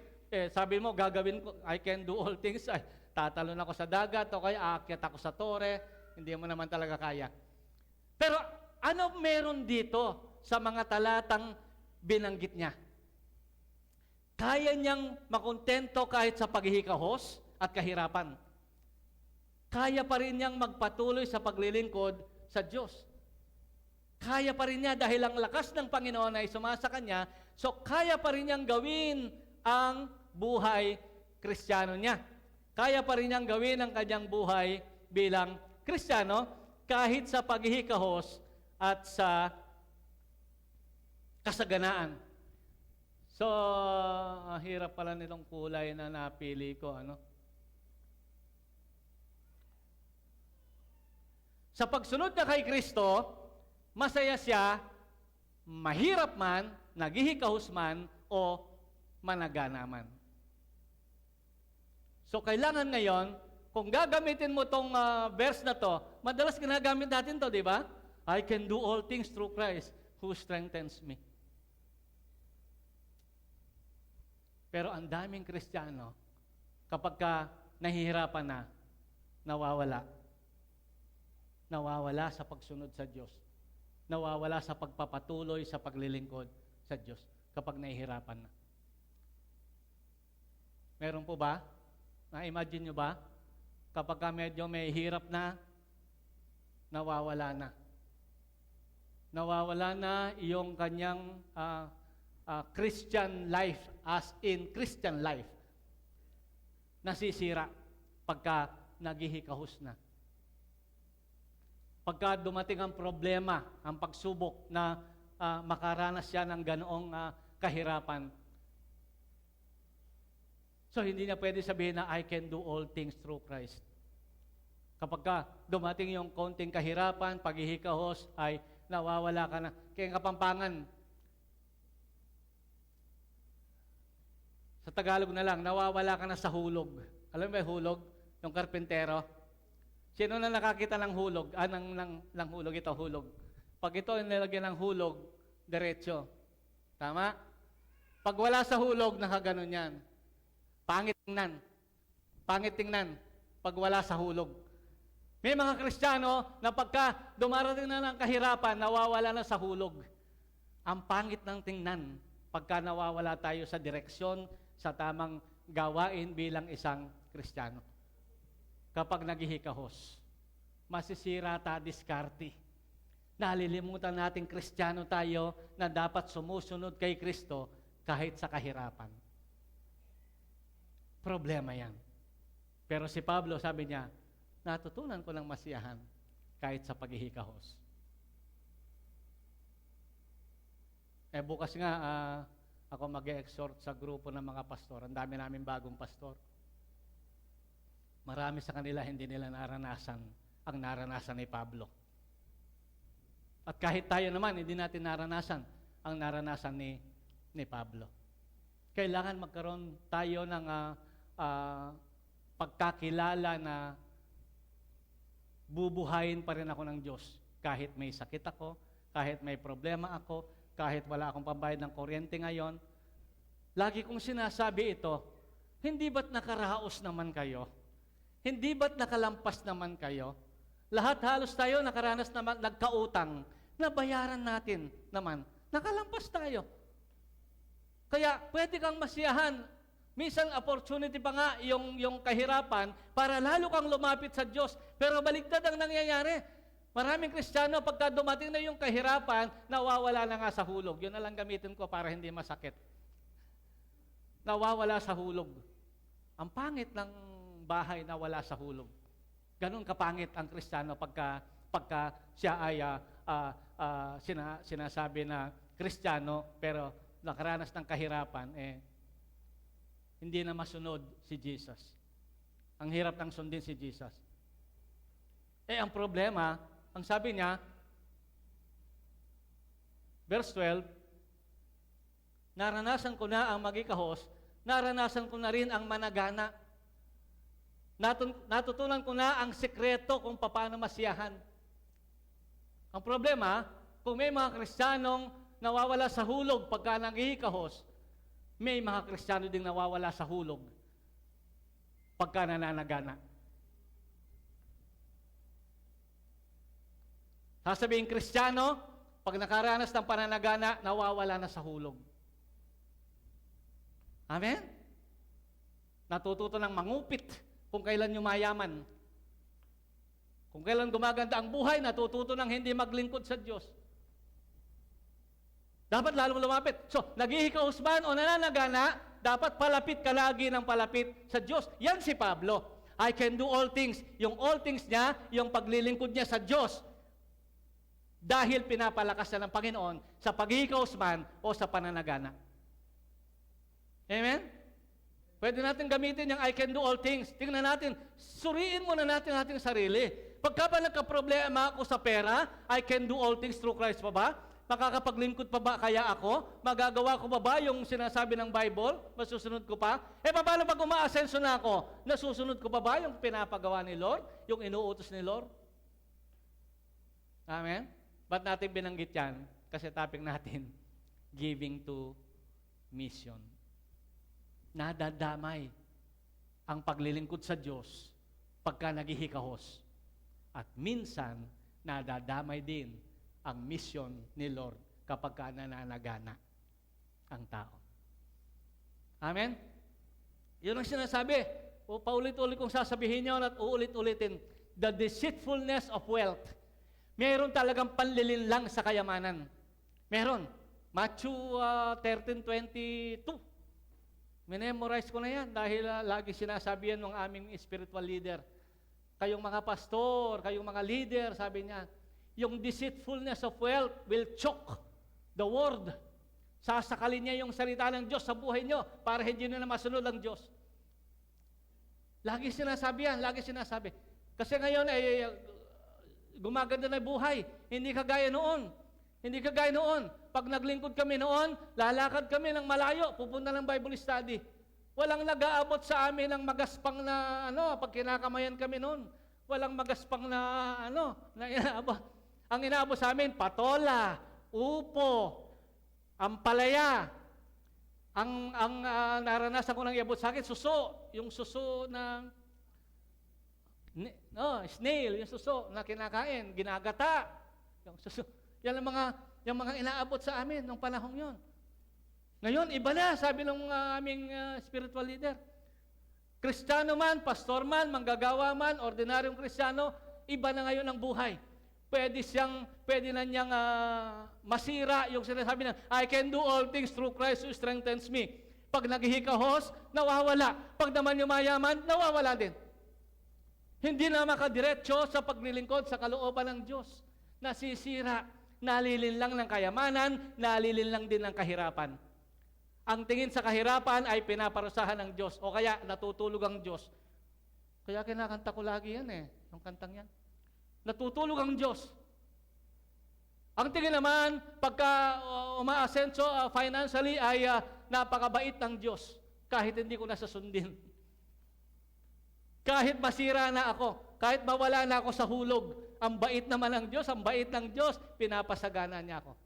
Sabi mo, gagawin ko, I can do all things. Ay, tatalon ako sa dagat o kaya aakyat ako sa tore, hindi mo naman talaga kaya. Pero ano meron dito sa mga talatang binanggit niya? Kaya niyang makontento kahit sa paghihikahos at kahirapan. Kaya pa rin niyang magpatuloy sa paglilingkod sa Diyos. Kaya pa rin niya dahil ang lakas ng Panginoon ay sumasa kanya, so kaya pa rin niyang gawin ang buhay Kristiyano niya. Kaya pa rin niyang gawin ang kanyang buhay bilang Kristiyano kahit sa paghihikahos at sa kasaganaan. So, hirap pala nitong kulay na napili ko. Sa pagsunod na kay Kristo, masaya siya, mahirap man, naghihikahos man, o managana man. So, kailangan ngayon, kung gagamitin mo tong verse na to, madalas ginagamit natin to, di ba? I can do all things through Christ who strengthens me. Pero ang daming Kristiyano, kapag ka nahihirapan na, nawawala. Nawawala sa pagsunod sa Diyos. Nawawala sa pagpapatuloy sa paglilingkod sa Diyos kapag nahihirapan na. Meron po ba? Na-imagine nyo ba? Kapag ka medyo may hirap na, nawawala na. Nawawala na yung kanyang Christian life, as in Christian life. Nasisira pagka naghihikahos na. Pagka dumating ang problema, ang pagsubok na makaranas siya ng ganoong kahirapan. So, hindi niya pwede sabihin na I can do all things through Christ. Kapag ka dumating yung konting kahirapan, paghihikahos, ay nawawala ka na. Kaya Kapampangan, sa Tagalog na lang, nawawala ka na sa hulog. Alam mo ba yung hulog? Yung karpentero? Sino na nakakita ng hulog? Ng hulog, ito, hulog. Pag ito nilagyan ng hulog, diretso. Tama? Pag wala sa hulog, nakaganon yan. Pangit tingnan. Pangit tingnan. Pag wala sa hulog. May mga Kristiyano na pagka dumarating na ng kahirapan, nawawala na sa hulog. Ang pangit ng tingnan pagka nawawala tayo sa direksyon, sa tamang gawain bilang isang Kristiyano. Kapag naghihikahos, masisira ta diskarte. Nalilimutan natin Kristiyano tayo na dapat sumusunod kay Kristo kahit sa kahirapan. Problema yan. Pero si Pablo, sabi niya, natutunan ko ng masiyahan kahit sa paghihikahos. Bukas nga, ako mag-exhort sa grupo ng mga pastor. Ang dami namin bagong pastor. Marami sa kanila hindi nila naranasan ang naranasan ni Pablo. At kahit tayo naman, hindi natin naranasan ang naranasan ni Pablo. Kailangan magkaroon tayo ng pagkakilala na bubuhayin pa rin ako ng Diyos. Kahit may sakit ako, kahit may problema ako, kahit wala akong pambayad ng kuryente ngayon. Lagi kong sinasabi ito, hindi ba't nakaraos naman kayo? Hindi ba't nakalampas naman kayo? Lahat halos tayo nakaranas naman, nagkautang, nabayaran natin naman. Nakalampas tayo. Kaya pwede kang masiyahan. Minsan opportunity pa nga yung kahirapan para lalo kang lumapit sa Diyos. Pero baligtad ang nangyayari. Maraming Kristiyano, pagka dumating na yung kahirapan, nawawala na nga sa hulog. Yun na lang gamitin ko para hindi masakit. Nawawala sa hulog. Ang pangit ng bahay na wala sa hulog. Ganon kapangit ang Kristiyano pagka siya ay sinasabi na Kristiyano, pero nakaranas ng kahirapan, hindi na masunod si Jesus. Ang hirap nang sundin si Jesus. Ang problema, ang sabi niya, verse 12, naranasan ko na ang magikahos, naranasan ko na rin ang managana. Natutunan ko na ang sekreto kung paano masiyahan. Ang problema, kung may mga Kristiyanong nawawala sa hulog pagka nangihikahos, may mga Kristiyano ding nawawala sa hulog pagka nananagana. Sasabihin Kristiyano, pag nakaranas ng pananagana, nawawala na sa hulog. Amen? Natututo ng mangupit kung kailan yumayaman. Kung kailan gumaganda ang buhay, natututo ng hindi maglingkod sa Diyos. Dapat lalong lumapit. So, naghihikahos man o nananagana, dapat palapit ka lagi ng palapit sa Diyos. Yan si Pablo. I can do all things. Yung all things niya, yung paglilingkod niya sa Diyos. Dahil pinapalakas na ng Panginoon sa paghihikahos man o sa pananagana. Amen? Pwede natin gamitin yung I can do all things. Tingnan natin, suriin muna natin ating sarili. Pagka ba nagka-problema ako sa pera, I can do all things through Christ pa ba? Makakapaglingkod pa ba kaya ako? Magagawa ko ba yung sinasabi ng Bible? Masusunod ko pa? Paano pag umaasenso na ako? Nasusunod ko pa yung pinapagawa ni Lord? Yung inuutos ni Lord? Amen? Ba't natin binanggit yan? Kasi topic natin, giving to mission. Nadadamay ang paglilingkod sa Diyos pagka naghihikahos. At minsan, nadadamay din ang mission ni Lord kapag ka nananagana ang tao. Amen? Yun ang sinasabi. Paulit-ulit kong sasabihin yun at uulit-ulitin. The deceitfulness of wealth. Meron talagang panlilinlang sa kayamanan. Meron. Matthew 13:22. Memorize ko na yan dahil lagi sinasabi yan ng aming spiritual leader. Kayong mga pastor, kayong mga leader, sabi niya, yung deceitfulness of wealth will choke the word. Sasakalin niya yung salita ng Diyos sa buhay niyo para hindi nyo na masunod ang Diyos. Lagi sinasabi yan, lagi sinasabi. Kasi ngayon gumaganda na buhay. Hindi kagaya noon. Hindi kagaya noon. Pag naglingkod kami noon, lalakad kami ng malayo, pupunta ng Bible study. Walang nag-aabot sa amin ng magaspang na pag kinakamayan kami noon. Walang magaspang na na inaabot. Ang inaabot sa amin, patola, upo, ampalaya. Ang naranasan ko nang iabot sa akin, suso. Yung suso na snail, yung suso na kinakain, ginagata. Yung suso. Yan yung mga inaabot sa amin nung panahong yon. Ngayon, iba na, sabi ng aming spiritual leader. Kristiyano man, pastor man, manggagawa man, ordinaryong Kristiyano, iba na ngayon ang buhay. Pwede na niyang masira yung sinasabi na, I can do all things through Christ who strengthens me. Pag naghihikahos, nawawala. Pag naman yumayaman, nawawala din. Hindi na makadiretso sa paglilingkod sa kalooban ng Diyos. Nasisira, nalilin lang ng kayamanan, nalilin lang din ng kahirapan. Ang tingin sa kahirapan ay pinaparusahan ng Diyos o kaya natutulog ang Diyos. Kaya kinakanta ko lagi yan yung kantang yan. Natutulog ang Diyos. Ang tingin naman, pagka umaasenso financially ay napakabait ng Diyos kahit hindi ko nasasundin. Kahit masira na ako, kahit mawala na ako sa hulog, ang bait naman ng Diyos, ang bait ng Diyos, pinapasagana niya ako.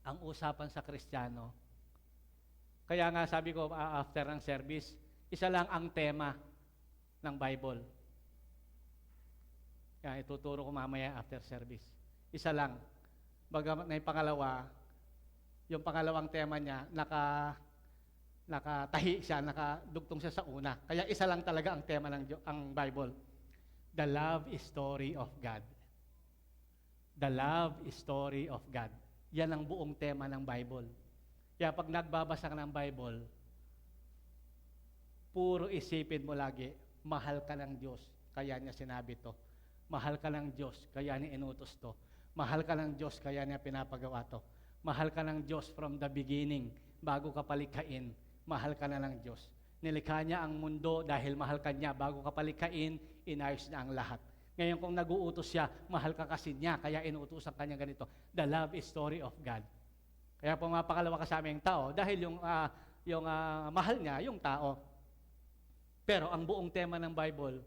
Ang usapan sa Kristiyano. Kaya nga sabi ko after ng service, isa lang ang tema ng Bible. Kaya ituturo ko mamaya after service. Isa lang. Bagamat na yung pangalawang tema niya, nakatahi siya, nakadugtong siya sa una. Kaya isa lang talaga ang tema ng ang Bible. The love story of God. The love story of God. Yan ang buong tema ng Bible. Kaya pag nagbabasa ka ng Bible, puro isipin mo lagi, mahal ka ng Diyos, kaya niya sinabi to. Mahal ka ng Diyos, kaya niya inutos to. Mahal ka ng Diyos, kaya niya pinapagawa to. Mahal ka ng Diyos from the beginning, bago ka palikhain, mahal ka na ng Diyos. Nilikha niya ang mundo dahil mahal ka niya, bago ka palikhain, inayos niya ang lahat. Ngayon kung nag-uutos siya, mahal ka kasi niya, kaya inuutosan ka niya ganito. The love story of God. Kaya pumapakalawa ka sa aming tao dahil yung mahal niya, yung tao. Pero ang buong tema ng Bible,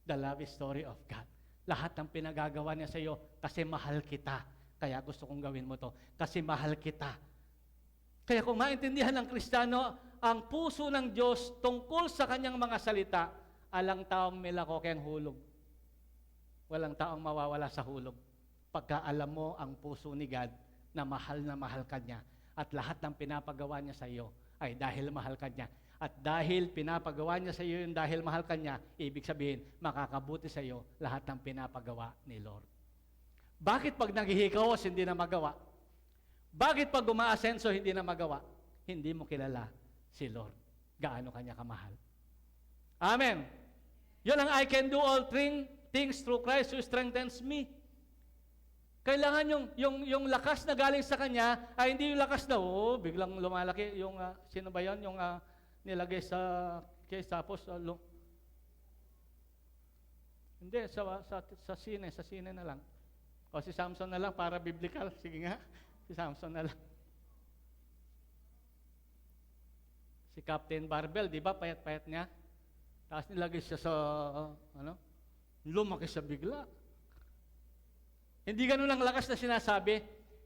the love story of God. Lahat ng pinagagawa niya sa iyo kasi mahal kita. Kaya gusto kong gawin mo to. Kasi mahal kita. Kaya kung maintindihan ng Kristiyano ang puso ng Diyos tungkol sa kanyang mga salita, alang taong milako kayang hulog. Walang taong mawawala sa hulog. Pagka alam mo ang puso ni God na mahal ka niya at lahat ng pinapagawa niya sa iyo ay dahil mahal ka niya. At dahil pinapagawa niya sa iyo yung dahil mahal ka niya, ibig sabihin, makakabuti sa iyo lahat ng pinapagawa ni Lord. Bakit pag naghihikahos, hindi na magawa? Bakit pag umaasenso, hindi na magawa? Hindi mo kilala si Lord. Gaano kanya kamahal. Amen. Yun ang I can do all things through Christ who strengthens me. Kailangan yung lakas na galing sa Kanya ay hindi yung lakas na, biglang lumalaki. Yung, sino ba yun? Yung nilagay sa case tapos, hindi, sa sine na lang. O si Samson na lang para biblical. Sige nga, si Samson na lang. Si Captain Barbell, di ba, payat-payat niya? Tapos nilagay siya sa, lumaki siya bigla. Hindi ganun ang lakas na sinasabi.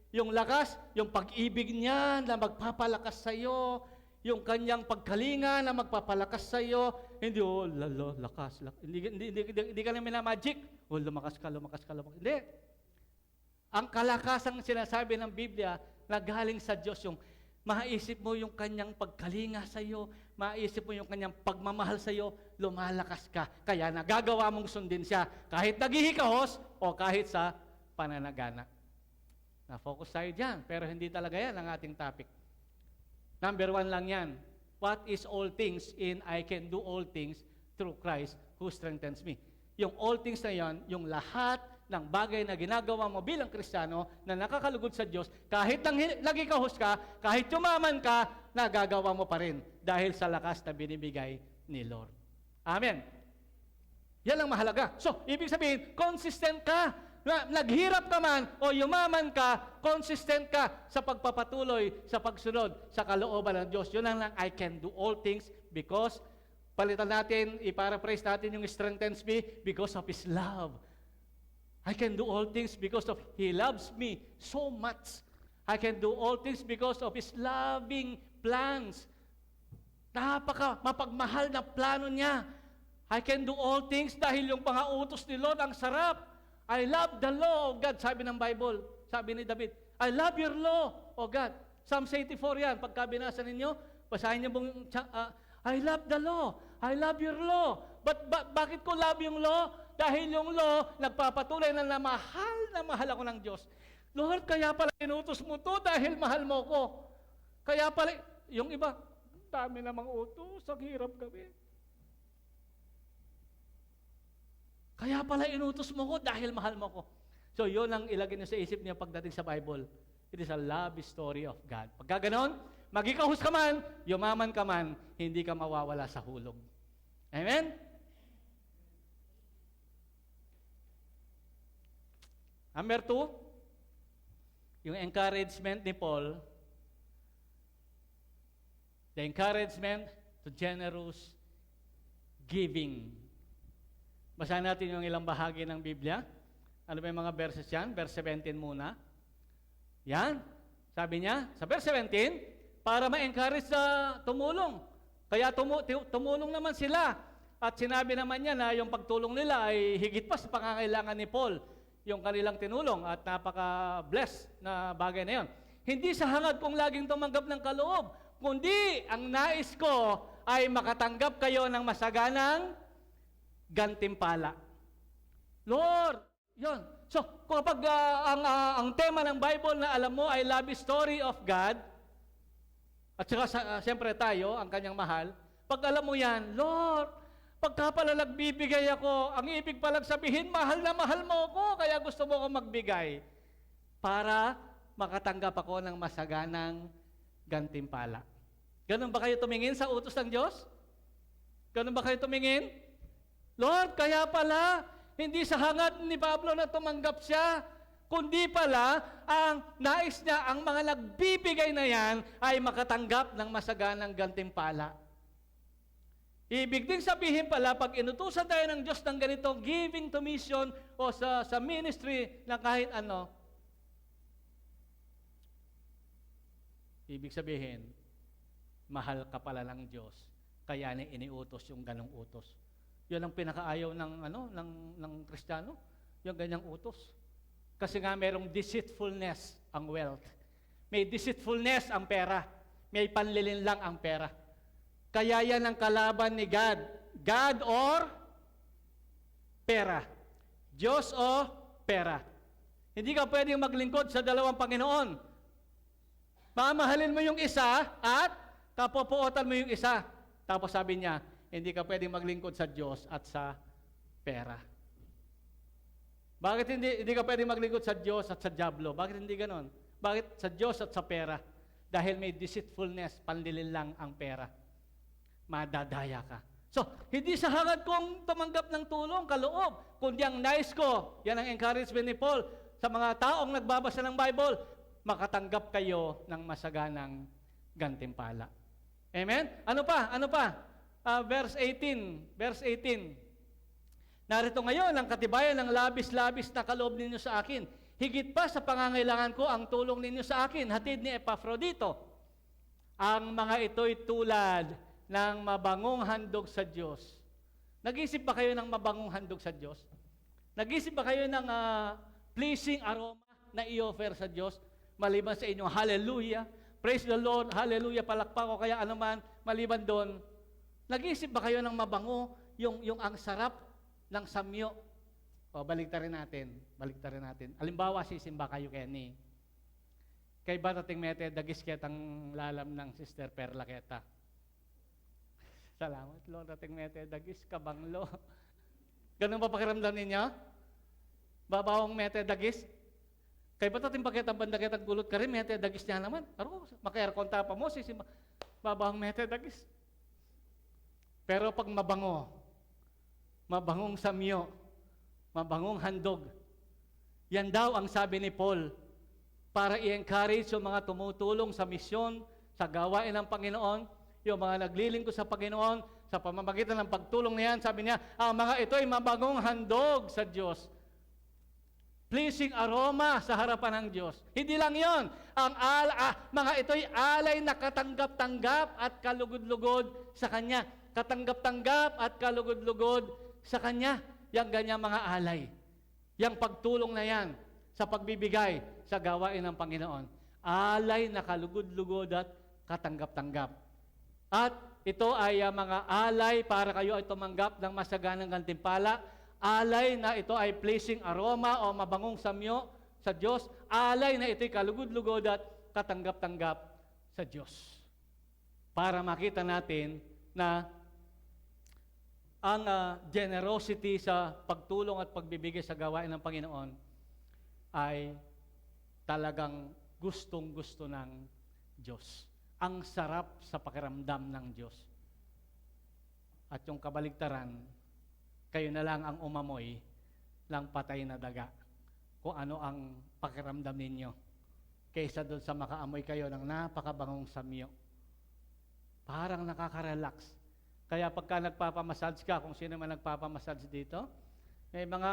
Yung lakas, yung pag-ibig niya na magpapalakas sa iyo, yung kanyang pagkalinga na magpapalakas sa iyo, hindi, lakas. Hindi ka na minamagic. Lumakas ka. Hindi. Ang kalakasang sinasabi ng Biblia na galing sa Diyos, yung maisip mo yung kanyang pagkalinga sa iyo, maisip mo yung kanyang pagmamahal sa iyo, lumalakas ka. Kaya nagagawa mong sundin siya kahit naghihikahos o kahit sa pananagana. Na-focus tayo dyan, pero hindi talaga yan ang ating topic. Number 1 lang yan. What is all things in I can do all things through Christ who strengthens me? Yung all things na yan, yung lahat ng bagay na ginagawa mo bilang Kristiyano na nakakalugod sa Diyos, kahit nagikahos ka, kahit yumaman ka, nagagawa mo pa rin dahil sa lakas na binibigay ni Lord. Amen. Yan ang mahalaga. So, ibig sabihin, consistent ka. naghirap ka man o yumaman ka, consistent ka sa pagpapatuloy, sa pagsunod, sa kalooban ng Diyos. Yun lang, I can do all things because, palitan natin, i-paraphrase natin yung strengthens me because of His love. I can do all things because of He loves me so much. I can do all things because of His loving plans. Mapagmahal na plano niya. I can do all things dahil yung pangautos ni Lord ang sarap. I love the law of God, sabi ng Bible. Sabi ni David, I love your law, O God. Psalm 84 yan. Pagka binasa ninyo, basahin niyo pong, I love the law. I love your law. Bakit ko love yung law? Dahil yung law, nagpapatuloy na mahal ako ng Diyos. Lord, kaya pala inutos mo to dahil mahal mo ko. Kaya pala, yung iba, dami namang utos, ang hirap gawin. Kaya pala inutos mo ko dahil mahal mo ko. So yun ang ilagay niyo sa isip niyo pagdating sa Bible. It is a love story of God. Pagka ganon, magikahus ka man, yumaman ka man, hindi ka mawawala sa hulog. Amen? Number 2, yung encouragement ni Paul, the encouragement to generous giving. Basahin natin yung ilang bahagi ng Biblia. Ano ba yung mga verses yan? Verse 17 muna. Yan. Sabi niya, sa verse 17, para ma-encourage sa tumulong. Kaya tumulong naman sila. At sinabi naman niya na yung pagtulong nila ay higit pa sa pangangailangan ni Paul, yung kanilang tinulong, at napaka-blessed na bagay na yun. Hindi sa hangad kong laging tumanggap ng kaloob, kundi ang nais ko ay makatanggap kayo ng masaganang gantimpala. Lord, yun. So, kapag ang tema ng Bible na alam mo ay love story of God, at saka siyempre tayo, ang kanyang mahal, pag alam mo yan, Lord, pagka pala nagbibigay ako, ang ibig palang sabihin, mahal na mahal mo ako, kaya gusto mo ako magbigay para makatanggap ako ng masaganang gantimpala. Ganun ba kayo tumingin sa utos ng Diyos? Ganun ba kayo tumingin? Lord, kaya pala, hindi sa hangad ni Pablo na tumanggap siya, kundi pala, ang nais niya, ang mga nagbibigay na yan, ay makatanggap ng masaganang gantimpala. Ibig din sabihin pala, pag inutusan tayo ng Diyos ng ganito, giving to mission o sa ministry na kahit ano, ibig sabihin, mahal ka pala ng Diyos, kaya niya iniutos yung ganong utos. Yun ang pinakaayaw ng Kristiyano, yung ganyang utos. Kasi nga merong deceitfulness ang wealth. May deceitfulness ang pera. May panlilinlang ang pera. Kaya yan ang kalaban ni God. God or pera. Diyos o pera. Hindi ka pwedeng maglingkod sa dalawang Panginoon. Mamahalin mo yung isa at kapopuotan mo yung isa. Tapos sabi niya, hindi ka pwedeng maglingkod sa Diyos at sa pera. Bakit hindi ka pwedeng maglingkod sa Diyos at sa diablo? Bakit hindi ganon? Bakit sa Diyos at sa pera? Dahil may deceitfulness, panlilinlang ang pera. Madadaya ka. So, hindi sa hangad kong tumanggap ng tulong, kaloob, kundi ang nais ko, yan ang encouragement ni Paul, sa mga taong nagbabasa ng Bible, makatanggap kayo ng masaganang gantimpala. Amen? Ano pa? Verse 18. Narito ngayon ang katibayan ng labis-labis na kaloob ninyo sa akin. Higit pa sa pangangailangan ko ang tulong ninyo sa akin, hatid ni Epafrodito. Ang mga ito'y tulad ng mabangong handog sa Diyos. Nag-isip ba kayo ng mabangong handog sa Diyos? Nag-isip ba kayo ng pleasing aroma na i-offer sa Diyos? Maliban sa inyong hallelujah, praise the Lord, hallelujah, palakpak ko kaya anuman, maliban doon, nag-iisip ba kayo ng mabango, yung ang sarap ng samyo? O, baliktarin natin. Halimbawa, sisimba kayo Kenny. Kay Batating Mete, dagis ketang lalam ng Sister Perla Keta. Salamat, Lord, Dating Mete, dagis kabanglo. Ganun ba pakiramdam ninyo? Babawang Mete, dagis? Kay Batating Paketang bandaketang gulot ka rin, Mete, dagis niya naman. Aro, maka-aircon tapa mo, sisimba. Babawang Mete, dagis. Pero pag mabangong samyo, mabangong handog, Yan daw ang sabi ni Paul para i-encourage yung mga tumutulong sa misyon, sa gawain ng Panginoon, yung mga naglilingkod sa Panginoon, sa pamamagitan ng pagtulong na yan, sabi niya, ang mga ito ay mabagong handog sa Diyos. Pleasing aroma sa harapan ng Diyos. Hindi lang yon. Mga ito ay alay na katanggap-tanggap at kalugod-lugod sa Kanya. Katanggap-tanggap at kalugod-lugod sa Kanya. Yang ganyang mga alay. Yang pagtulong na yan sa pagbibigay sa gawain ng Panginoon. Alay na kalugod-lugod at katanggap-tanggap. At ito ay mga alay para kayo ay tumanggap ng masaganang gantimpala. Alay na ito ay pleasing aroma o mabangong samyo sa Diyos. Alay na ito ay kalugod-lugod at katanggap-tanggap sa Diyos. Para makita natin na ang generosity sa pagtulong at pagbibigay sa gawain ng Panginoon ay talagang gustong-gusto ng Diyos. Ang sarap sa pakiramdam ng Diyos. At yung kabaligtaran, kayo na lang ang umamoy ng patay na daga. Kung ano ang pakiramdam ninyo. Kaysa doon sa makaamoy kayo ng napakabangong samyo. Parang nakaka-relax. Kaya pagka nagpapamassage ka, kung sino man nagpapamassage dito, may mga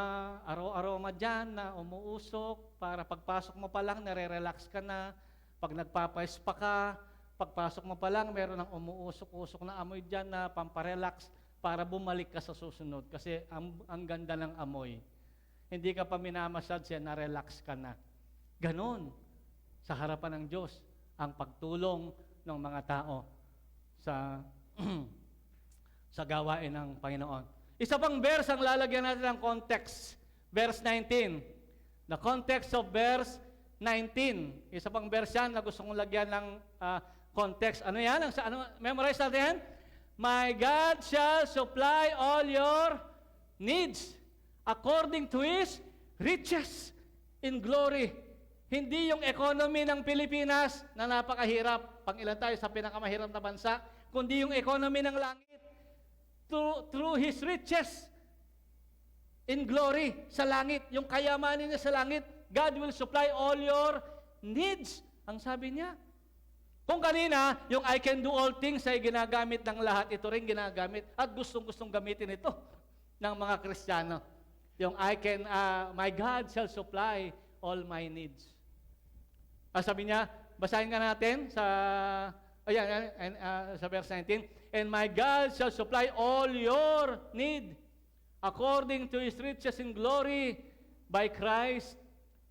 aroma dyan na umuusok para pagpasok mo pa lang, nare-relax ka na. Pag nagpapa-spa ka, pagpasok mo pa lang, meron ng umuusok-usok na amoy dyan na pamparelax para bumalik ka sa susunod. Kasi ang ganda ng amoy. Hindi ka pa minamassage yan, na-relax ka na. Ganon, sa harapan ng Diyos, ang pagtulong ng mga tao sa sa gawain ng Panginoon. Isa pang verse ang lalagyan natin ng context. Verse 19. The context of verse 19. Isa pang verse yan na gusto kong lagyan ng context. Ano yan? Memorize natin yan? My God shall supply all your needs according to His riches in glory. Hindi yung economy ng Pilipinas na napakahirap. Pang-ilan tayo sa pinakamahirap na bansa. Kundi yung economy ng langit. Through His riches in glory sa langit. Yung kayamanan niya sa langit, God will supply all your needs. Ang sabi niya. Kung kanina, yung I can do all things ay ginagamit ng lahat, ito rin ginagamit at gustong-gustong gamitin ito ng mga Kristiyano. Yung my God shall supply all my needs. Sabi niya, basahin nga natin sa sa verse 19, and my God shall supply all your need according to His riches in glory by Christ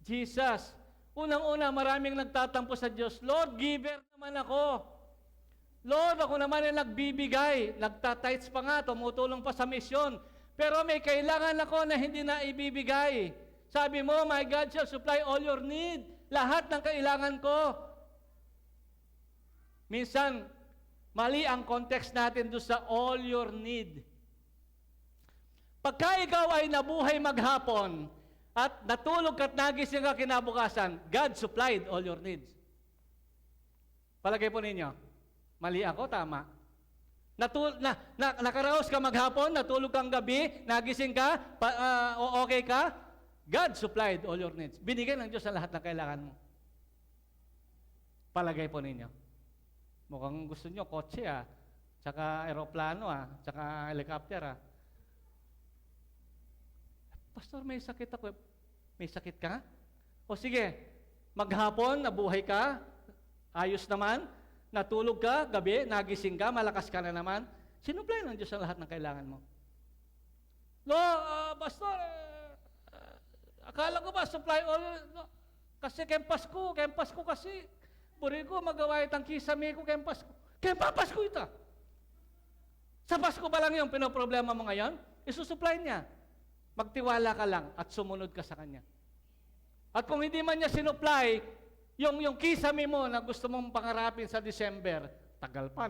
Jesus. Unang-una, maraming nagtatampo sa Diyos, Lord, giver naman ako. Lord, ako naman ay nagbibigay. Nagtatites pa nga, tumutulong pa sa misyon. Pero may kailangan ako na hindi na ibibigay. Sabi mo, my God shall supply all your need. Lahat ng kailangan ko. Minsan, mali ang context natin doon sa all your need. Pagka ikaw ay nabuhay maghapon at natulog ka't nagising ka kinabukasan, God supplied all your needs. Palagay po ninyo, mali ako, tama. Nakaraos ka maghapon, natulog kang gabi, nagising ka, okay ka, God supplied all your needs. Binigay ng Diyos ang lahat ng kailangan mo. Palagay po ninyo. Mukhang gusto nyo, kotse tsaka aeroplano tsaka helicopter Pastor, may sakit ako. May sakit ka? O sige, maghapon, nabuhay ka, ayos naman, natulog ka, gabi, nagising ka, malakas ka na naman, sinupply ng Diyos ang lahat ng kailangan mo. Pastor, akala ko ba, supply all, kasi kempas ko kasi, buri ko, magawa itang kisame ko, kempas ko. Pasko ito. Sa Pasko pa lang yung pinoproblema mo ngayon, isusupply niya. Magtiwala ka lang at sumunod ka sa Kanya. At kung hindi man niya sinupply, yung kisame mo na gusto mong pangarapin sa December, tagal pa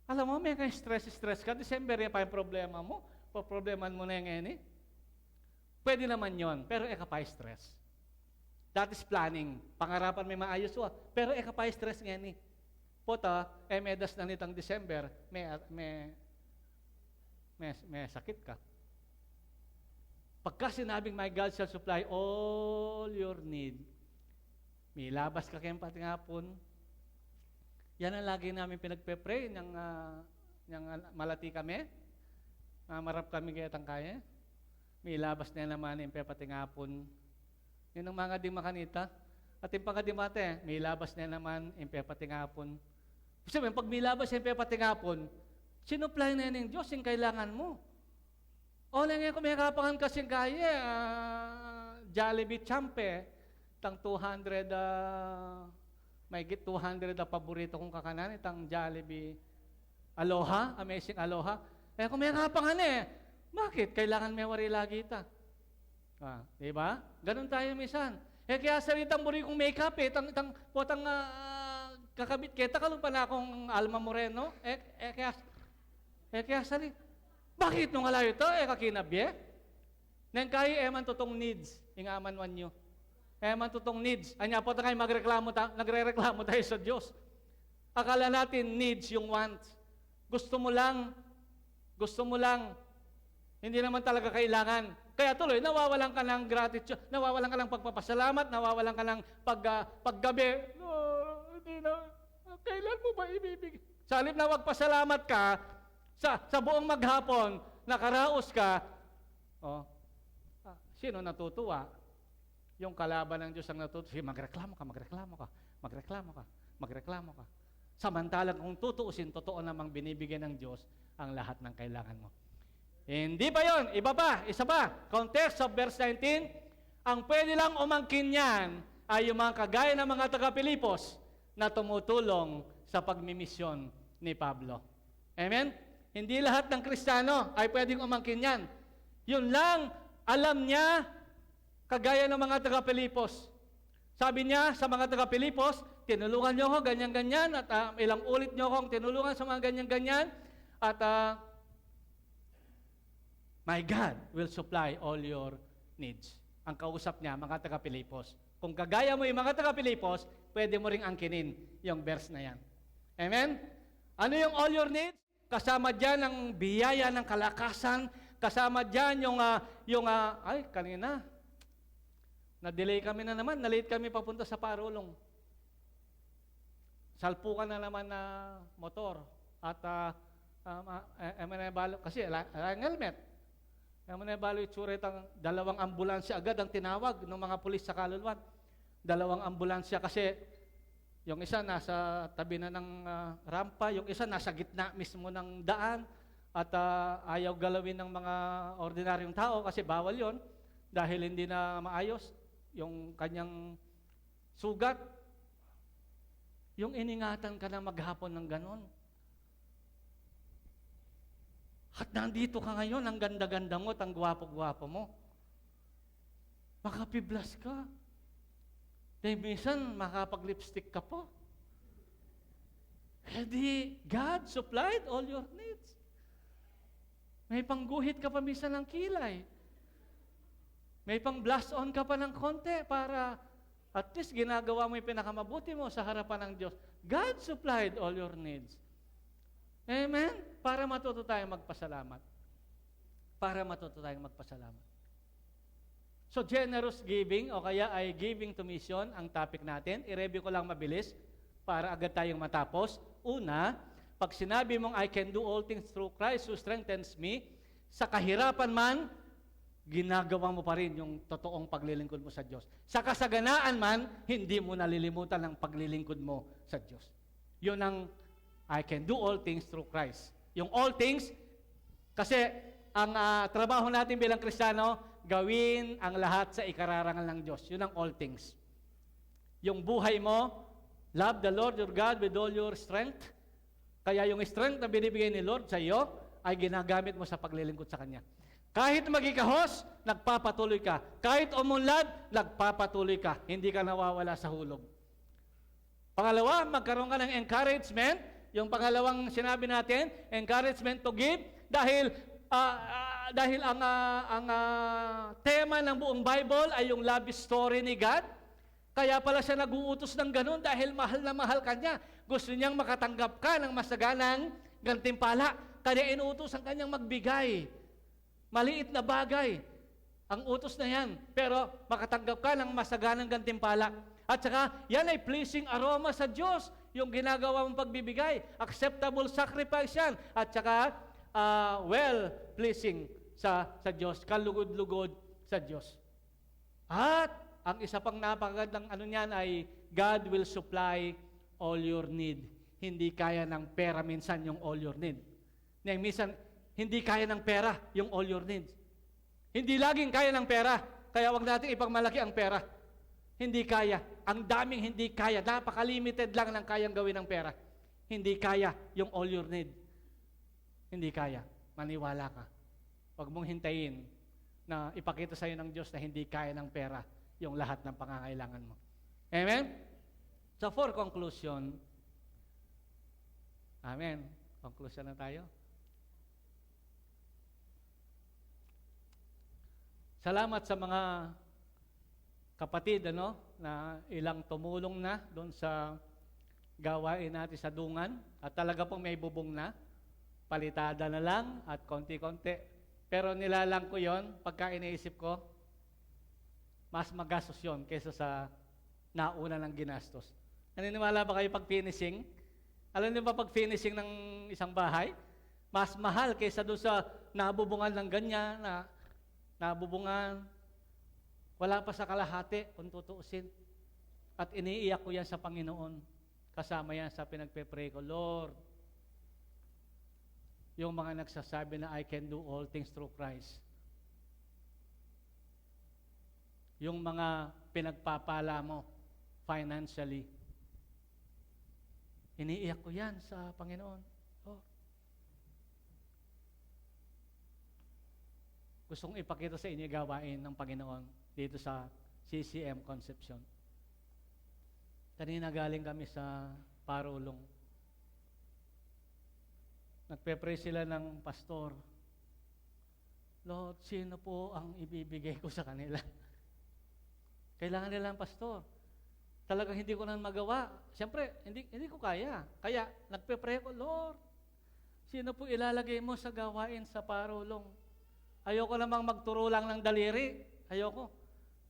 Alam mo, may stress ka, December yan pa yung problema mo, probleman mo na yung Pwede naman yon, pero pa stress. That is planning. Pangarapan may maayos pero pa stress ngayon medas na nitang December, may sakit ka. Pagka sinabing, my God shall supply all your need, may labas ka kayong pati hapon. Yan ang lagi namin pinagpe-pray ng malati kami. Marap kami kaya kaya. May labas na naman yung pati hapon. Yun ang mga di makanita. At yung pangkadimate, may labas na naman yung pati hapon. Kasi pag may labas yung pati hapon, sinupply na yan ng Diyos yung kailangan mo. O lang yan, kung may kapangan kasing kaya, Jollibee Champe, tang 200, may 200 na paborito kong kakanan, itang Jollibee Aloha, Amazing Aloha. Kung may kapangan bakit? Kailangan may wari lagi ita. Diba? Ganun tayo minsan. Kaya salitang buri kong makeup potang kakabit kita kalong pa na akong Alma Moreno. Kaya salit. Bakit nung alayo ito? Kakinabye? Nang kayo, man tutong needs. Ingaman man nyo. Man tutong needs. Anya po tayo nagre-reklamo tayo sa Diyos. Akala natin needs yung wants. Gusto mo lang. Hindi naman talaga kailangan. Kaya tuloy, nawawalan ka ng gratitude, nawawalan ka ng pagpapasalamat, nawawalan ka ng paggabi. No, hindi na. Kailan mo ba ibibigay? Sa halip na wagpasalamat ka, sa buong maghapon, nakaraos ka, sino natutuwa? Yung kalaban ng Diyos ang natutuwa. Magreklamo ka. Samantalang kung tutuusin, totoo namang binibigyan ng Diyos ang lahat ng kailangan mo. Hindi pa yon, iba pa, isa pa. Context of verse 19, ang pwede lang umangkin yan ay yung mga kagaya ng mga taga-Pilipos na tumutulong sa pagmimisyon ni Pablo. Amen? Hindi lahat ng Kristiyano ay pwedeng umangkin yan. Yun lang, alam niya, kagaya ng mga taga-Pilipos. Sabi niya sa mga taga-Pilipos, tinulungan niyo ako, ganyan-ganyan, at ilang ulit niyo akong tinulungan sa mga ganyan-ganyan, at my God will supply all your needs. Ang kausap niya, mga taga-Pilipos. Kung kagaya mo yung mga taga-Pilipos, pwede mo ring angkinin yung verse na yan. Amen? Ano yung all your needs? Kasama dyan ang biyaya ng kalakasan. Kasama dyan kanina, na-delay kami na naman. Na-late kami papunta sa Parulong. Salpukan na naman na motor. At, kasi, ang helmet. Balo itsura itang 2 ambulansya agad ang tinawag ng mga pulis sa Kaluluwan. 2 ambulansya kasi yung isa nasa tabi na ng rampa, yung isa nasa gitna mismo ng daan at ayaw galawin ng mga ordinaryong tao kasi bawal yon dahil hindi na maayos yung kanyang sugat. Yung iningatan ka na maghapon ng ganon. At nandito ka ngayon, ang ganda-ganda mo at ang gwapo-gwapo mo. Makapiblas ka. Dahil minsan, makapag-lipstick ka po. Di, God supplied all your needs. May pangguhit ka pa minsan ng kilay. May pang-blast on ka pa ng konti para at least ginagawa mo yung pinakamabuti mo sa harapan ng Diyos. God supplied all your needs. Amen? Para matuto tayong magpasalamat. So, generous giving o kaya ay giving to mission ang topic natin. I-review ko lang mabilis para agad tayong matapos. Una, pag sinabi mong I can do all things through Christ who strengthens me, sa kahirapan man, ginagawa mo pa rin yung totoong paglilingkod mo sa Diyos. Sa kasaganaan man, hindi mo nalilimutan ang paglilingkod mo sa Diyos. Yun ang I can do all things through Christ. Yung all things, kasi ang trabaho natin bilang Kristiyano, gawin ang lahat sa ikararangal ng Diyos. Yun ang all things. Yung buhay mo, love the Lord your God with all your strength. Kaya yung strength na binibigay ni Lord sa iyo, ay ginagamit mo sa paglilingkod sa Kanya. Kahit magikahos, nagpapatuloy ka. Kahit umunlad, nagpapatuloy ka. Hindi ka nawawala sa hulog. Pangalawa, magkaroon ka ng encouragement. Yung pangalawang sinabi natin, encouragement to give. Dahil ang tema ng buong Bible ay yung love story ni God. Kaya pala siya nag-uutos ng ganun dahil mahal na mahal ka niya. Gusto niyang makatanggap ka ng masaganang gantimpala. Kaya inuutos ang kanyang magbigay. Maliit na bagay. ang utos na yan. Pero makatanggap ka ng masaganang gantimpala. At saka, yan ay pleasing aroma sa Diyos. Yung ginagawa mong pagbibigay. Acceptable sacrifice yan. At saka, well-pleasing sa Diyos. Kalugod-lugod sa Diyos. At ang isa pang napakagandang ano niyan ay God will supply all your need. Hindi kaya ng pera minsan yung all your need. Minsan, hindi kaya ng pera yung all your needs. Hindi laging kaya ng pera. Kaya wag natin ipagmalaki ang pera. Hindi kaya. Ang daming hindi kaya. Napaka-limited lang ng kayang gawin ng pera. Hindi kaya yung all your need. Hindi kaya. Maniwala ka. Huwag mong hintayin na ipakita sa'yo ng Diyos na hindi kaya ng pera yung lahat ng pangangailangan mo. Amen? So for conclusion, amen. Conclusion na tayo. Salamat sa mga kapatid na ilang tumulong na doon sa gawain natin sa dungan at talaga pong may bubong na, palitada na lang at konti-konti. Pero nilalang ko yon pagka iniisip ko, mas magastos yon kaysa sa nauna ng ginastos. Naniniwala ba kayo pag finishing? Alam niyo ba pag finishing ng isang bahay, mas mahal kaysa doon sa nabubungan ng ganyan, nabubungan, wala pa sa kalahati kung tutuusin. At iniiyak ko yan sa Panginoon. Kasama yan sa pinagpe-pray ko, Lord, yung mga nagsasabi na I can do all things through Christ. Yung mga pinagpapala mo financially. Iniiyak ko yan sa Panginoon. Lord, gusto kong ipakita sa inyo gawain ng Panginoon dito sa CCM Concepcion. Kanina galing kami sa Parulong. Nagpe-pray sila ng pastor. Lord, sino po ang ibibigay ko sa kanila? Kailangan nila ng pastor. Talagang hindi ko na magawa. Siyempre, hindi ko kaya. Kaya, nagpe-pray ko, Lord, sino po ilalagay mo sa gawain sa Parulong? Ayoko namang magturo lang ng daliri. Ayoko.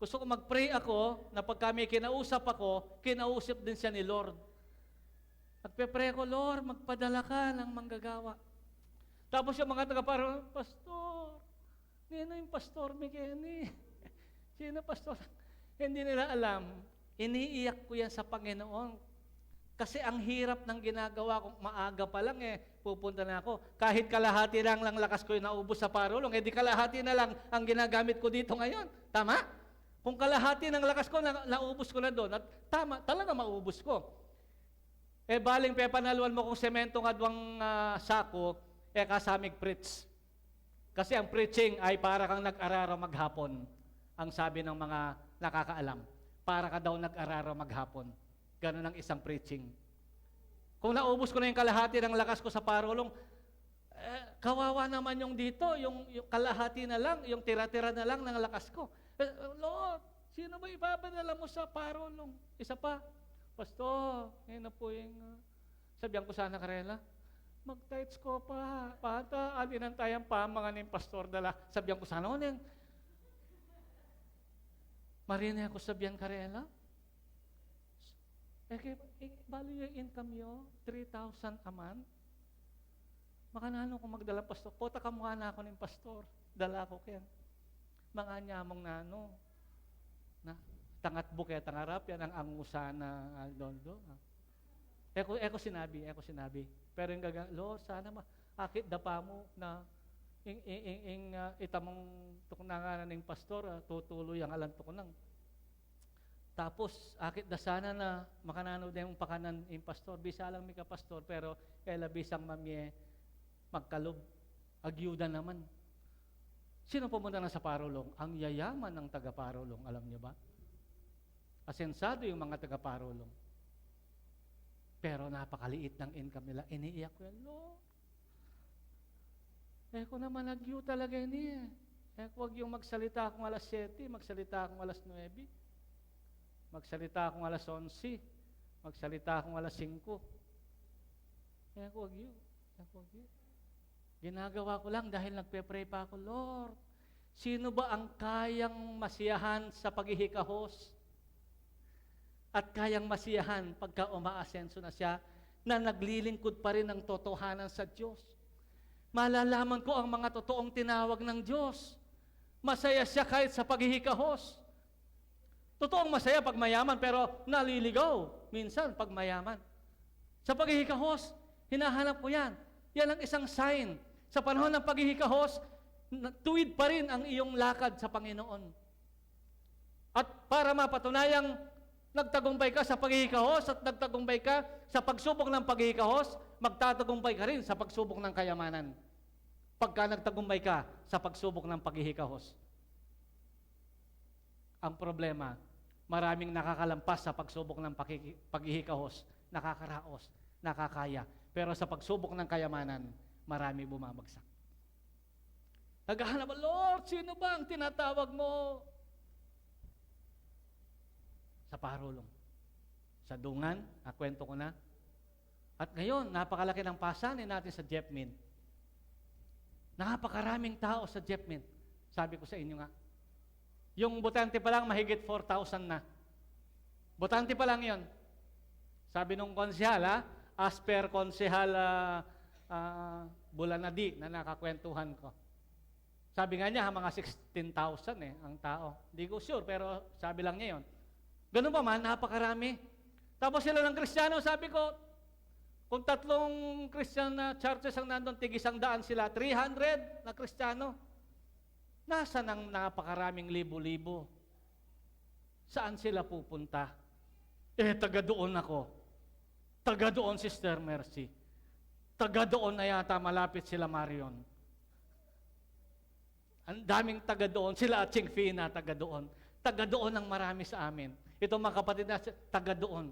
Gusto ko mag-pray ako na pag kami kinausap ako, kinausap din siya ni Lord. Nagpe-pray ko, Lord, magpadala ka ng manggagawa. Tapos yung mga taga-Parulong, Pastor, nino yung Pastor Miguel? Sino Pastor? Hindi nila alam. Iniiyak ko yan sa Panginoon. Kasi ang hirap ng ginagawa ko, maaga pa lang pupunta na ako. Kahit kalahati lang lakas ko yung naubos sa Parulong, di kalahati na lang ang ginagamit ko dito ngayon. Tama? Kung kalahati ng lakas ko, naubos ko na doon. At tama, talaga maubos ko. Baling panaluan mo kung semento nga duwang sako, kasamig preach. Kasi ang preaching ay para kang nag-araro maghapon. Ang sabi ng mga nakakaalam. Para ka daw nag-araro maghapon. Ganun ang isang preaching. Kung naubos ko na yung kalahati ng lakas ko sa Parulong, kawawa naman yung dito, yung kalahati na lang, yung tira-tira na lang ng lakas ko. Lord, sino ba ibabanala mo sa Parulong? Isa pa, Pastor, ngayon na po yung, sabihan ko sana karela, mag-tights ko pa, pata, alinan tayong pamangan ng Pastor dala. Sabihan ko sana, yung marinig ako sabihan karela, bali yung income nyo, 3,000 a month. Makanano kung magdala pastor, pota ka mukha na ako ng pastor, dala ko ken. Mga nyamong nano, na tangat buket, tangarap, yan ang angusana, dondo. Eko sinabi. Pero yung Lord, sana akit dapa mo na itamong tukunangan ng pastor, tutuloy ang alam tukunang. Tapos, akit da sana na makanano din yung pakanan yung pastor. Bisa lang may pastor, pero bisang mamye magkalob. Agyuda naman. Sino pumunta na sa Parulong? Ang yayaman ng taga-Parulong, alam niyo ba? Asensado yung mga taga-Parulong. Pero napakaliit ng income nila. Iniiyak ko yan, Lord. Ko naman nagyo talaga niya. Huwag yung magsalita akong alas 7, magsalita akong alas 9. Magsalita akong alas 11. Magsalita akong alas 5. Huwag yun. Ginagawa ko lang dahil nagpe-pray pa ako, Lord, Sino ba ang kayang masiyahan sa paghihikahos? At kayang masiyahan pagka umaasenso na siya, na naglilingkod pa rin ng totohanan sa Diyos. Malalaman ko ang mga totoong tinawag ng Diyos. Masaya siya kahit sa paghihikahos. Totoong masaya pag mayaman, pero naliligaw minsan pag mayaman. Sa paghihikahos, hinahanap ko yan. Yan ang isang sign. Sa panahon ng paghihikahos, tuwid pa rin ang iyong lakad sa Panginoon. At para mapatunayang nagtagumpay ka sa paghihikahos at nagtagumpay ka sa pagsubok ng paghihikahos, magtatagumpay ka rin sa pagsubok ng kayamanan. Pagka nagtagumpay ka sa pagsubok ng paghihikahos. Ang problema, maraming nakakalampas sa pagsubok ng paghihikahos, nakakaraos, nakakaya. Pero sa pagsubok ng kayamanan, marami bumabagsak. Naghahanap, Lord, sino ba ang tinatawag mo? Sa parulong. Sa dungan, kwento ko na. At ngayon, napakalaki ng pasanin natin sa Jepmin. Napakaraming tao sa Jepmin. Sabi ko sa inyo nga. Yung botante pa lang, mahigit 4,000 na. Botante pa lang yon. Sabi nung konsehal, as per konsehal Bulanadi na nakakwentuhan ko. Sabi nga niya, mga 16,000 ang tao. Hindi ko sure, pero sabi lang niya yon. Ganun pa man, napakarami. Tapos sila ng Kristiyano, sabi ko, kung 3 Christian na churches ang nandun, tig-100 sila, 300 na Kristiyano. Nasaan ang napakaraming libo-libo? Saan sila pupunta? Taga doon ako. Taga doon, Sister Mercy. Taga doon na yata, malapit sila Marion. Ang daming taga doon, sila at Chingfina, taga doon. Taga doon ang marami sa amin. Itong mga kapatid na taga doon.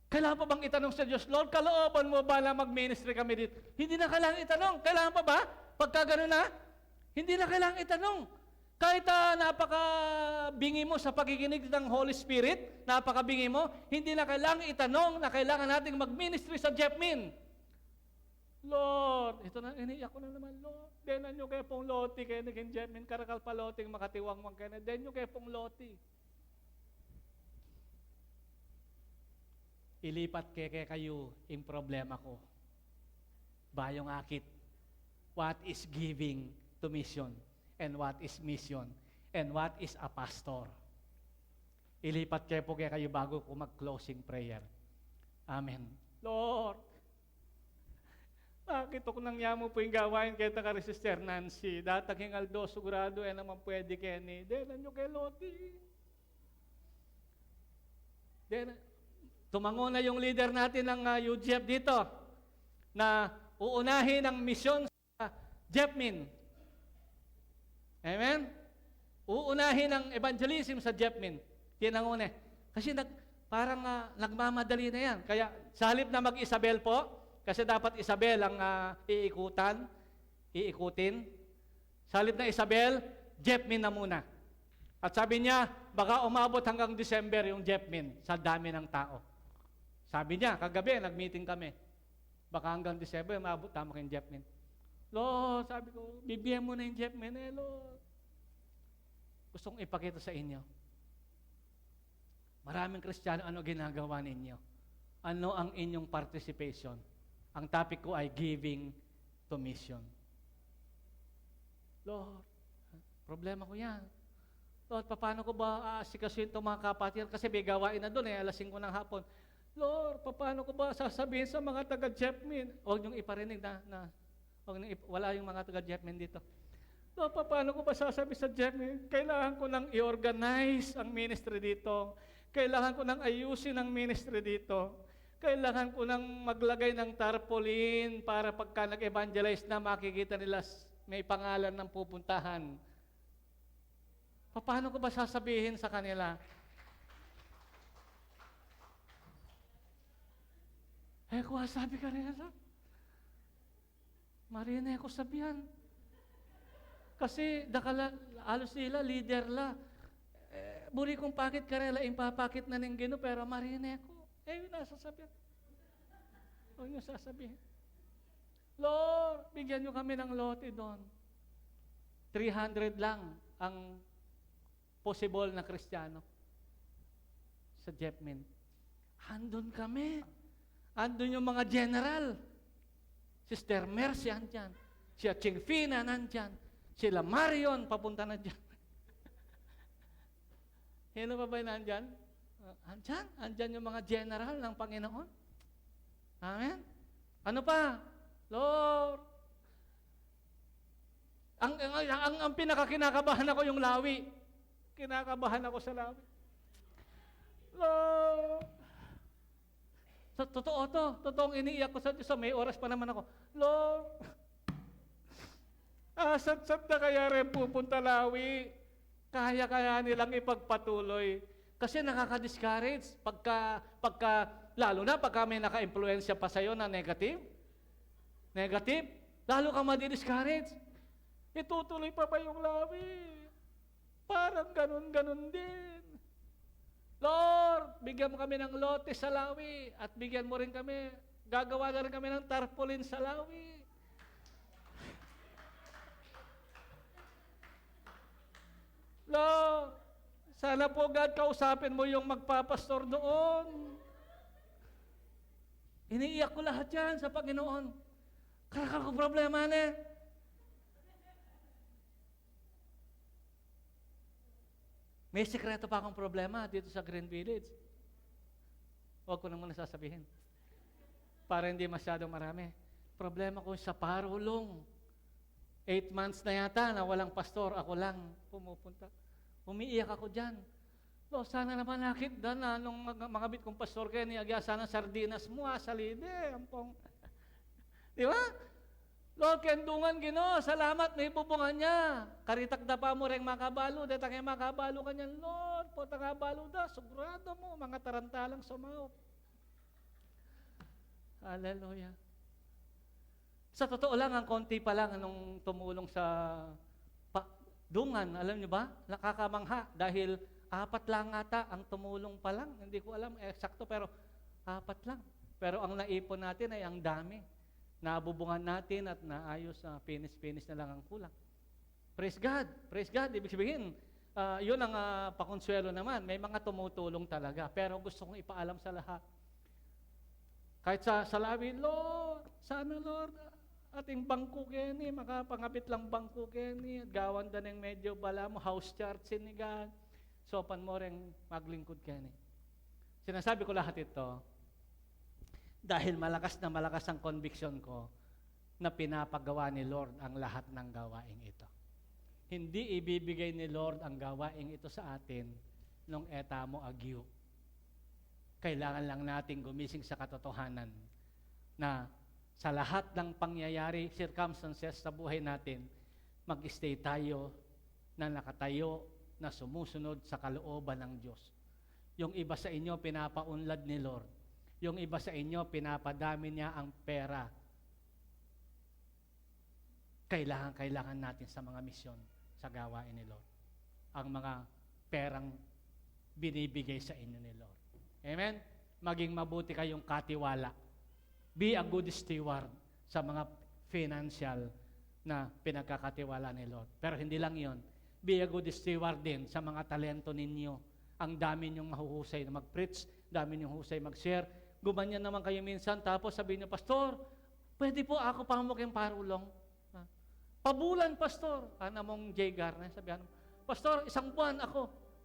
Kailangan pa bang itanong sa Diyos, Lord, kalooban mo ba na mag-ministry kami dito? Hindi na kailangan itanong. Kailangan pa ba? Pagka gano'n na, hindi na kailangan itanong. Kahit napakabingi mo sa pakikinig ng Holy Spirit, napakabingi mo, hindi na kailangan itanong na kailangan nating mag-ministry sa Jepmin. Lord, ito na, iniiyak ko na naman, Lord, denan nyo kayo pong loti, kayo naging Jepmin, karakal paloting, makatiwang mang kayo na, den nyo kayo pong loti. Ilipat kaya kayo yung problema ko. Bayong akit. What is giving to mission? And what is mission? And what is a pastor? Ilipat kayo po kaya kayo bago ko mag-closing prayer. Amen. Lord, bakit ako nangyamo po yung gawain kaya taka Sister Nancy? Datag hingaldo, sigurado naman pwede kayo ni. Denan nyo kay Loti. Tumango na yung leader natin ng UGF dito na uunahin ang misyon sa Jepmin. Amen? Uunahin ang evangelism sa Jepmin. Tinangune. Kasi parang nagmamadali na yan. Kaya sa halip na mag-Isabel po, kasi dapat Isabel ang iikutin. Sa halip na Isabel, Jepmin na muna. At sabi niya, baka umabot hanggang December yung Jepmin sa dami ng tao. Sabi niya, kagabi, nag-meeting kami. Baka hanggang December, umabot tama kayong Jepmin. Lord, sabi ko, bibigyan mo na yung Jepmin, Lord. Gusto kong ipakita sa inyo. Maraming Kristiyano, ano ginagawa ninyo? Ano ang inyong participation? Ang topic ko ay giving to mission. Lord, problema ko yan. Lord, paano ko ba aasikasuhin itong mga kapatid? Kasi may gawain na doon, alas 5 ng hapon. Lord, paano ko ba sasabihin sa mga taga-Jepmin? Huwag niyong iparinig wala yung mga taga-Jepmin dito. Lord, paano ko ba sasabihin sa Jepmin? Kailangan ko nang i-organize ang ministry dito. Kailangan ko nang ayusin ang ministry dito. Kailangan ko nang maglagay ng tarpaulin para pagka nag-evangelize na makikita nila may pangalan ng pupuntahan. Paano ko ba sasabihin sa kanila? Kung sabi ka rin, marina ko sabihan. Kasi alos nila, leader la. Buri kong pakit karela, impapakit na ng Gino, pero marina ko. Nasasabihan. Huwag niyo sasabihin. Lord, bigyan niyo kami ng lote doon. 300 lang ang possible na Kristiyano sa Jepmin. Andun kami. Andun yung mga general. Sister Mercy andyan. Si Ching Fina nandyan. Sila Marion papunta na dyan. Sino pa ba yung nandyan? Andyan. Andyan yung mga general ng Panginoon. Amen? Ano pa? Lord. Ang pinakakinakabahan ako yung Lawi. Kinakabahan ako sa Lawi. Lord. Totoo to. Totoong iniiyak ko sa Diyos. May oras pa naman ako. Lord. Asat-sat na kaya rin pupunta Lawi. Kaya nilang ipagpatuloy. Kasi nakaka-discourage. Lalo na pagka may naka-impluensya pa sa'yo na negative. Negative. Lalo ka madi-discourage. Itutuloy pa ba yung Lawi? Parang ganun-ganun din. Lord, bigyan mo kami ng lote sa Lawi at bigyan mo rin kami, gagawa na rin kami ng tarpaulin sa Lawi. Lord, sana po God kausapin mo yung magpapastor doon. Iniiyak ko lahat yan sa Panginoon. Karakal ko problema na eh. May sikreto pa akong problema dito sa Green Village. Huwag ko na muna sasabihin. Para hindi masyadong marami. Problema ko sa Parulong. 8 months na yata na walang pastor. Ako lang pumupunta. Umiiyak ako dyan. Lo, sana naman nakita na nung makabit kong pastor kayo ni Agya, sana sardinas mo sa lide. Ampong. Di ba? Lord, kendungan Ginoo, salamat, may bubungan niya. Karitakda pa mo rin makabalo, dahil tayo makabalo ka niyan, Lord, po takabalo da, sigurado mo, mga tarantalang sumaw. Hallelujah. Sa totoo lang, ang konti pa lang nung tumulong sa dungan, alam niyo ba? Nakakamangha, dahil 4 lang ata ang tumulong pa lang. Hindi ko alam, eksakto, pero 4 lang. Pero ang naipon natin ay ang dami. Nabubungan natin at naayos na finish na lang ang kulang. Praise God. Praise God. Ibig sabihin, yun ang pakonsuelo naman. May mga tumutulong talaga. Pero gusto kong ipaalam sa lahat. Kahit sa Lawi, Lord, sana Lord, ating bangko keni, makapangapit lang bangko keni, at gawan da ng medyo bala mo, house church ni God. Sopan mo rin maglingkod keni. Sinasabi ko lahat ito, dahil malakas na malakas ang conviction ko na pinapagawa ni Lord ang lahat ng gawaing ito. Hindi ibibigay ni Lord ang gawaing ito sa atin nung etamo agyo. Kailangan lang natin gumising sa katotohanan na sa lahat ng pangyayari, circumstances sa buhay natin, mag-stay tayo na nakatayo, na sumusunod sa kalooban ng Diyos. Yung iba sa inyo, pinapaunlad ni Lord. Yung iba sa inyo, pinapadami niya ang pera. Kailangan natin sa mga misyon sa gawain ni Lord. Ang mga perang binibigay sa inyo ni Lord. Amen? Maging mabuti kayong katiwala. Be a good steward sa mga financial na pinagkakatiwala ni Lord. Pero hindi lang yon. Be a good steward din sa mga talento ninyo. Ang dami niyong mahuhusay na mag-preach, dami niyong husay mag-share. Gumanyan naman kayo minsan, tapos sabihin niyo, Pastor, pwede po ako pamuking Parulong. Pabulan, Pastor. Mong J. Garner, sabihan mo, Pastor, 1 buwan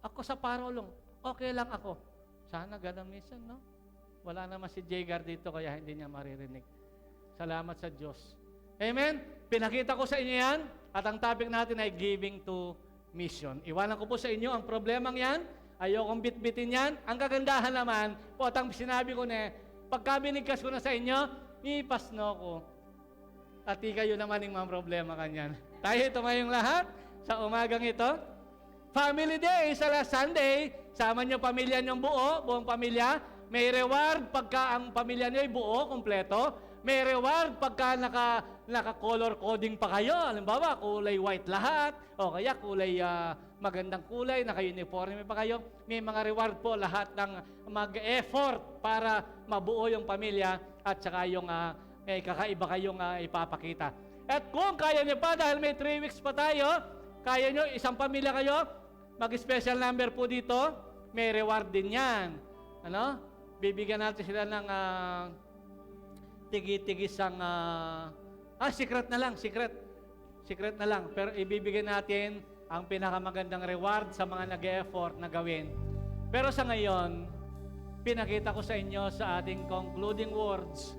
ako sa Parulong. Okay lang ako. Sana ganun minsan, no? Wala naman si J. Gar dito, kaya hindi niya maririnig. Salamat sa Diyos. Amen? Pinakita ko sa inyo yan, at ang topic natin ay giving to mission. Iwanan ko po sa inyo ang problemang yan. Ayokong bitbitin yan. Ang kagandahan naman, po at ang sinabi ko na, pagka binigkas ko na sa inyo, ipas no ko. At kayo naman yung mga problema kanyan. Tayo tumayong lahat sa umagang ito. Family Day sa last Sunday. Sama nyo pamilya nyong buong pamilya. May reward pagka ang pamilya nyo ay buo, kompleto. May reward pagka naka-color coding pa kayo. Halimbawa, kulay white lahat. O kaya kulay magandang kulay, naka-uniforme pa kayo. May mga reward po lahat ng mag-effort para mabuo yung pamilya at saka yung kakaiba kayong ipapakita. At kung kaya niyo pa, dahil may 3 weeks pa tayo, Kaya nyo, isang pamilya kayo, mag-special number po dito, may reward din yan. Ano? Bibigyan natin sila ng tigi-tigisang, secret na lang, secret. Secret na lang. Pero ibibigay natin ang pinakamagandang reward sa mga nag-e-effort na gawin. Pero sa ngayon, pinakita ko sa inyo sa ating concluding words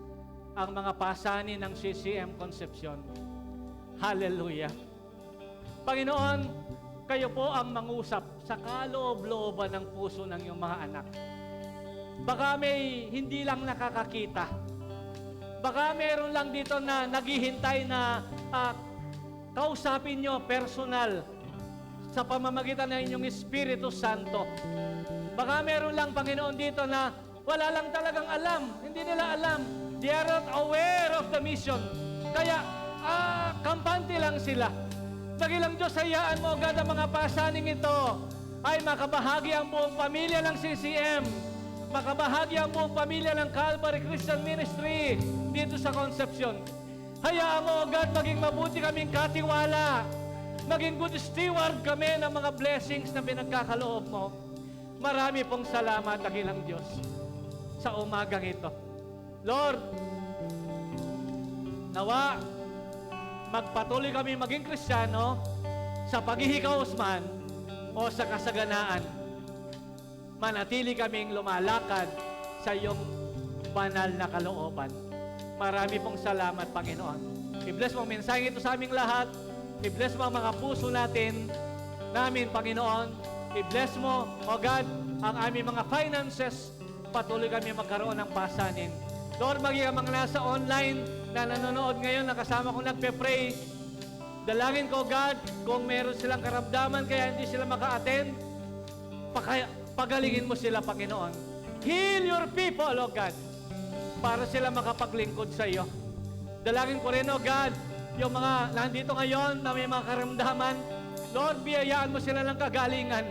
ang mga pasanin ng CCM Concepcion. Hallelujah. Panginoon, kayo po ang mangusap sa kaloob-looban ng puso ng iyong mga anak. Baka may hindi lang nakakakita. Baka meron lang dito na naghihintay na kausapin nyo personal sa pamamagitan ng inyong Espiritu Santo. Baka meron lang, Panginoon, dito na wala lang talagang alam. Hindi nila alam. They are not aware of the mission. Kaya, kampante lang sila. Dakilang Diyos, hayaan mo agad ang mga pasaning ito ay makabahagi ang buong pamilya ng CCM. Makabahagi ang buong pamilya ng Calvary Christian Ministry dito sa Concepcion. Hayaan mo agad maging mabuti kaming katiwala. Maging good steward kami ng mga blessings na pinagkakaloob mo. Marami pong salamat, dakilang Diyos, sa umagang ito. Lord, nawa, magpatuloy kami maging Kristiyano sa paghihikaos man o sa kasaganaan. Manatili kaming lumalakad sa iyong banal na kalooban. Marami pong salamat, Panginoon. I-bless mo ang mensahe ito sa aming lahat. I-bless mo ang mga puso natin, Panginoon. I-bless mo, O God, ang aming mga finances. Patuloy kami magkaroon ng pasanin. Lord, maging ang mga nasa online na nanonood ngayon, na kasama kong nagpe-pray, dalangin ko, God, kung meron silang karamdaman kaya hindi sila maka-attend, pagalingin mo sila, Panginoon. Heal your people, O God, para sila makapaglingkod sa iyo. Dalangin ko rin, O God, yung mga nandito ngayon na may mga karamdaman, Lord, biyayaan mo sila ng kagalingan.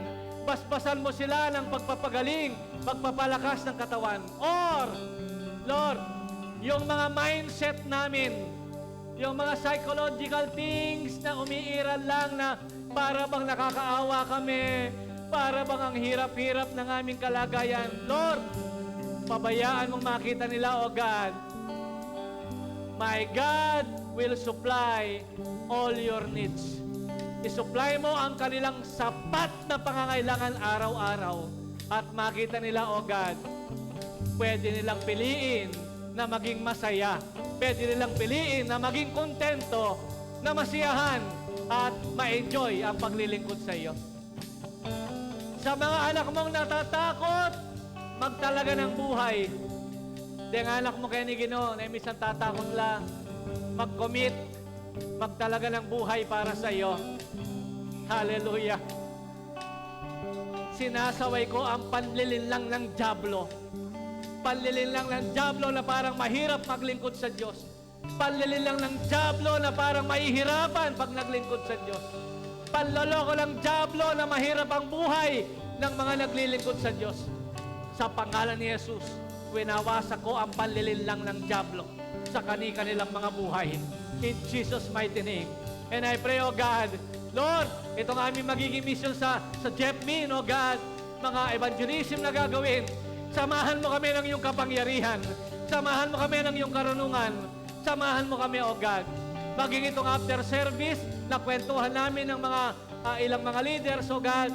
Basbasan mo sila ng pagpapagaling, pagpapalakas ng katawan. Or, Lord, yung mga mindset namin, yung mga psychological things na umiiral lang na para bang nakakaawa kami, para bang ang hirap-hirap ng aming kalagayan. Lord, pabayaan mong makita nila, O God. My God will supply all your needs. I-supply mo ang kanilang sapat na pangangailangan araw-araw at makita nila, O God, pwede nilang piliin na maging masaya. Pwede nilang piliin na maging kontento, na masiyahan at ma-enjoy ang paglilingkod sa iyo. Sa mga anak mong natatakot, magtalaga ng buhay. Di ang anak mo kaya ni Ginoo, na minsan tatakot lang, mag-commit, magtalaga ng buhay para sa iyo. Hallelujah. Sinasaway ko ang panlilinlang ng dyablo. Panlilinlang ng dyablo na parang mahirap maglingkod sa Diyos. Panlilinlang ng dyablo na parang mahihirapan pag naglingkod sa Diyos. Panloloko ng dyablo na mahirap ang buhay ng mga naglilingkod sa Diyos. Sa pangalan ni Jesus, winawasak ko ang panlilinlang ng dyablo sa kanilang mga buhay. In Jesus' mighty name. And I pray, O God, Lord, itong aming magiging mission sa Jepmin, O God, mga evangelism na gagawin, samahan mo kami ng iyong kapangyarihan, samahan mo kami ng iyong karunungan, samahan mo kami, O God. Maging itong after service, na kwentuhan namin ng mga ilang mga leaders, O God,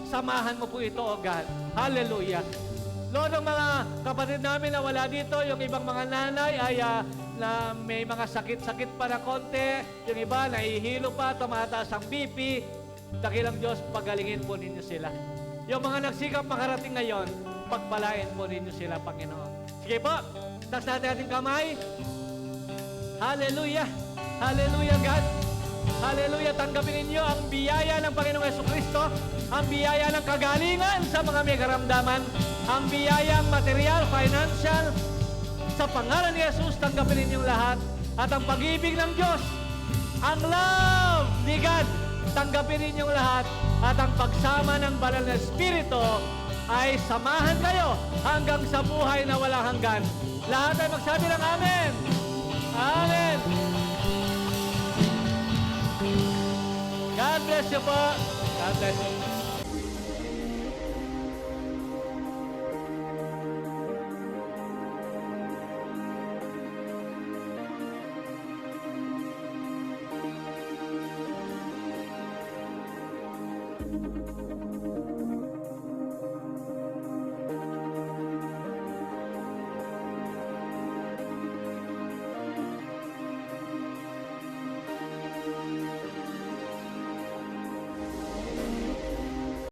samahan mo po ito, O God. Hallelujah. Lord, ang mga kapatid namin na wala dito, yung ibang mga nanay ay na may mga sakit-sakit pa na konti, yung iba nahihilo pa, tumataas ang BP, dakilang Diyos, pagalingin po ninyo sila. Yung mga nagsikap makarating ngayon, pagpalain po ninyo sila, Panginoon. Sige po, taas natin ating kamay. Hallelujah. Hallelujah, God. Hallelujah. Tanggapin ninyo ang biyaya ng Panginoong Jesucristo, ang biyaya ng kagalingan sa mga may karamdaman, ang biyayang material, financial. Sa pangalan ni Jesus, tanggapin ninyong lahat. At ang pag-ibig ng Diyos, ang love ni God, tanggapin ninyong lahat. At ang pagsama ng banal na Espiritu ay samahan kayo hanggang sa buhay na walang hanggan. Lahat ay magsabi ng Amen. Amen. God God bless you po. God bless you.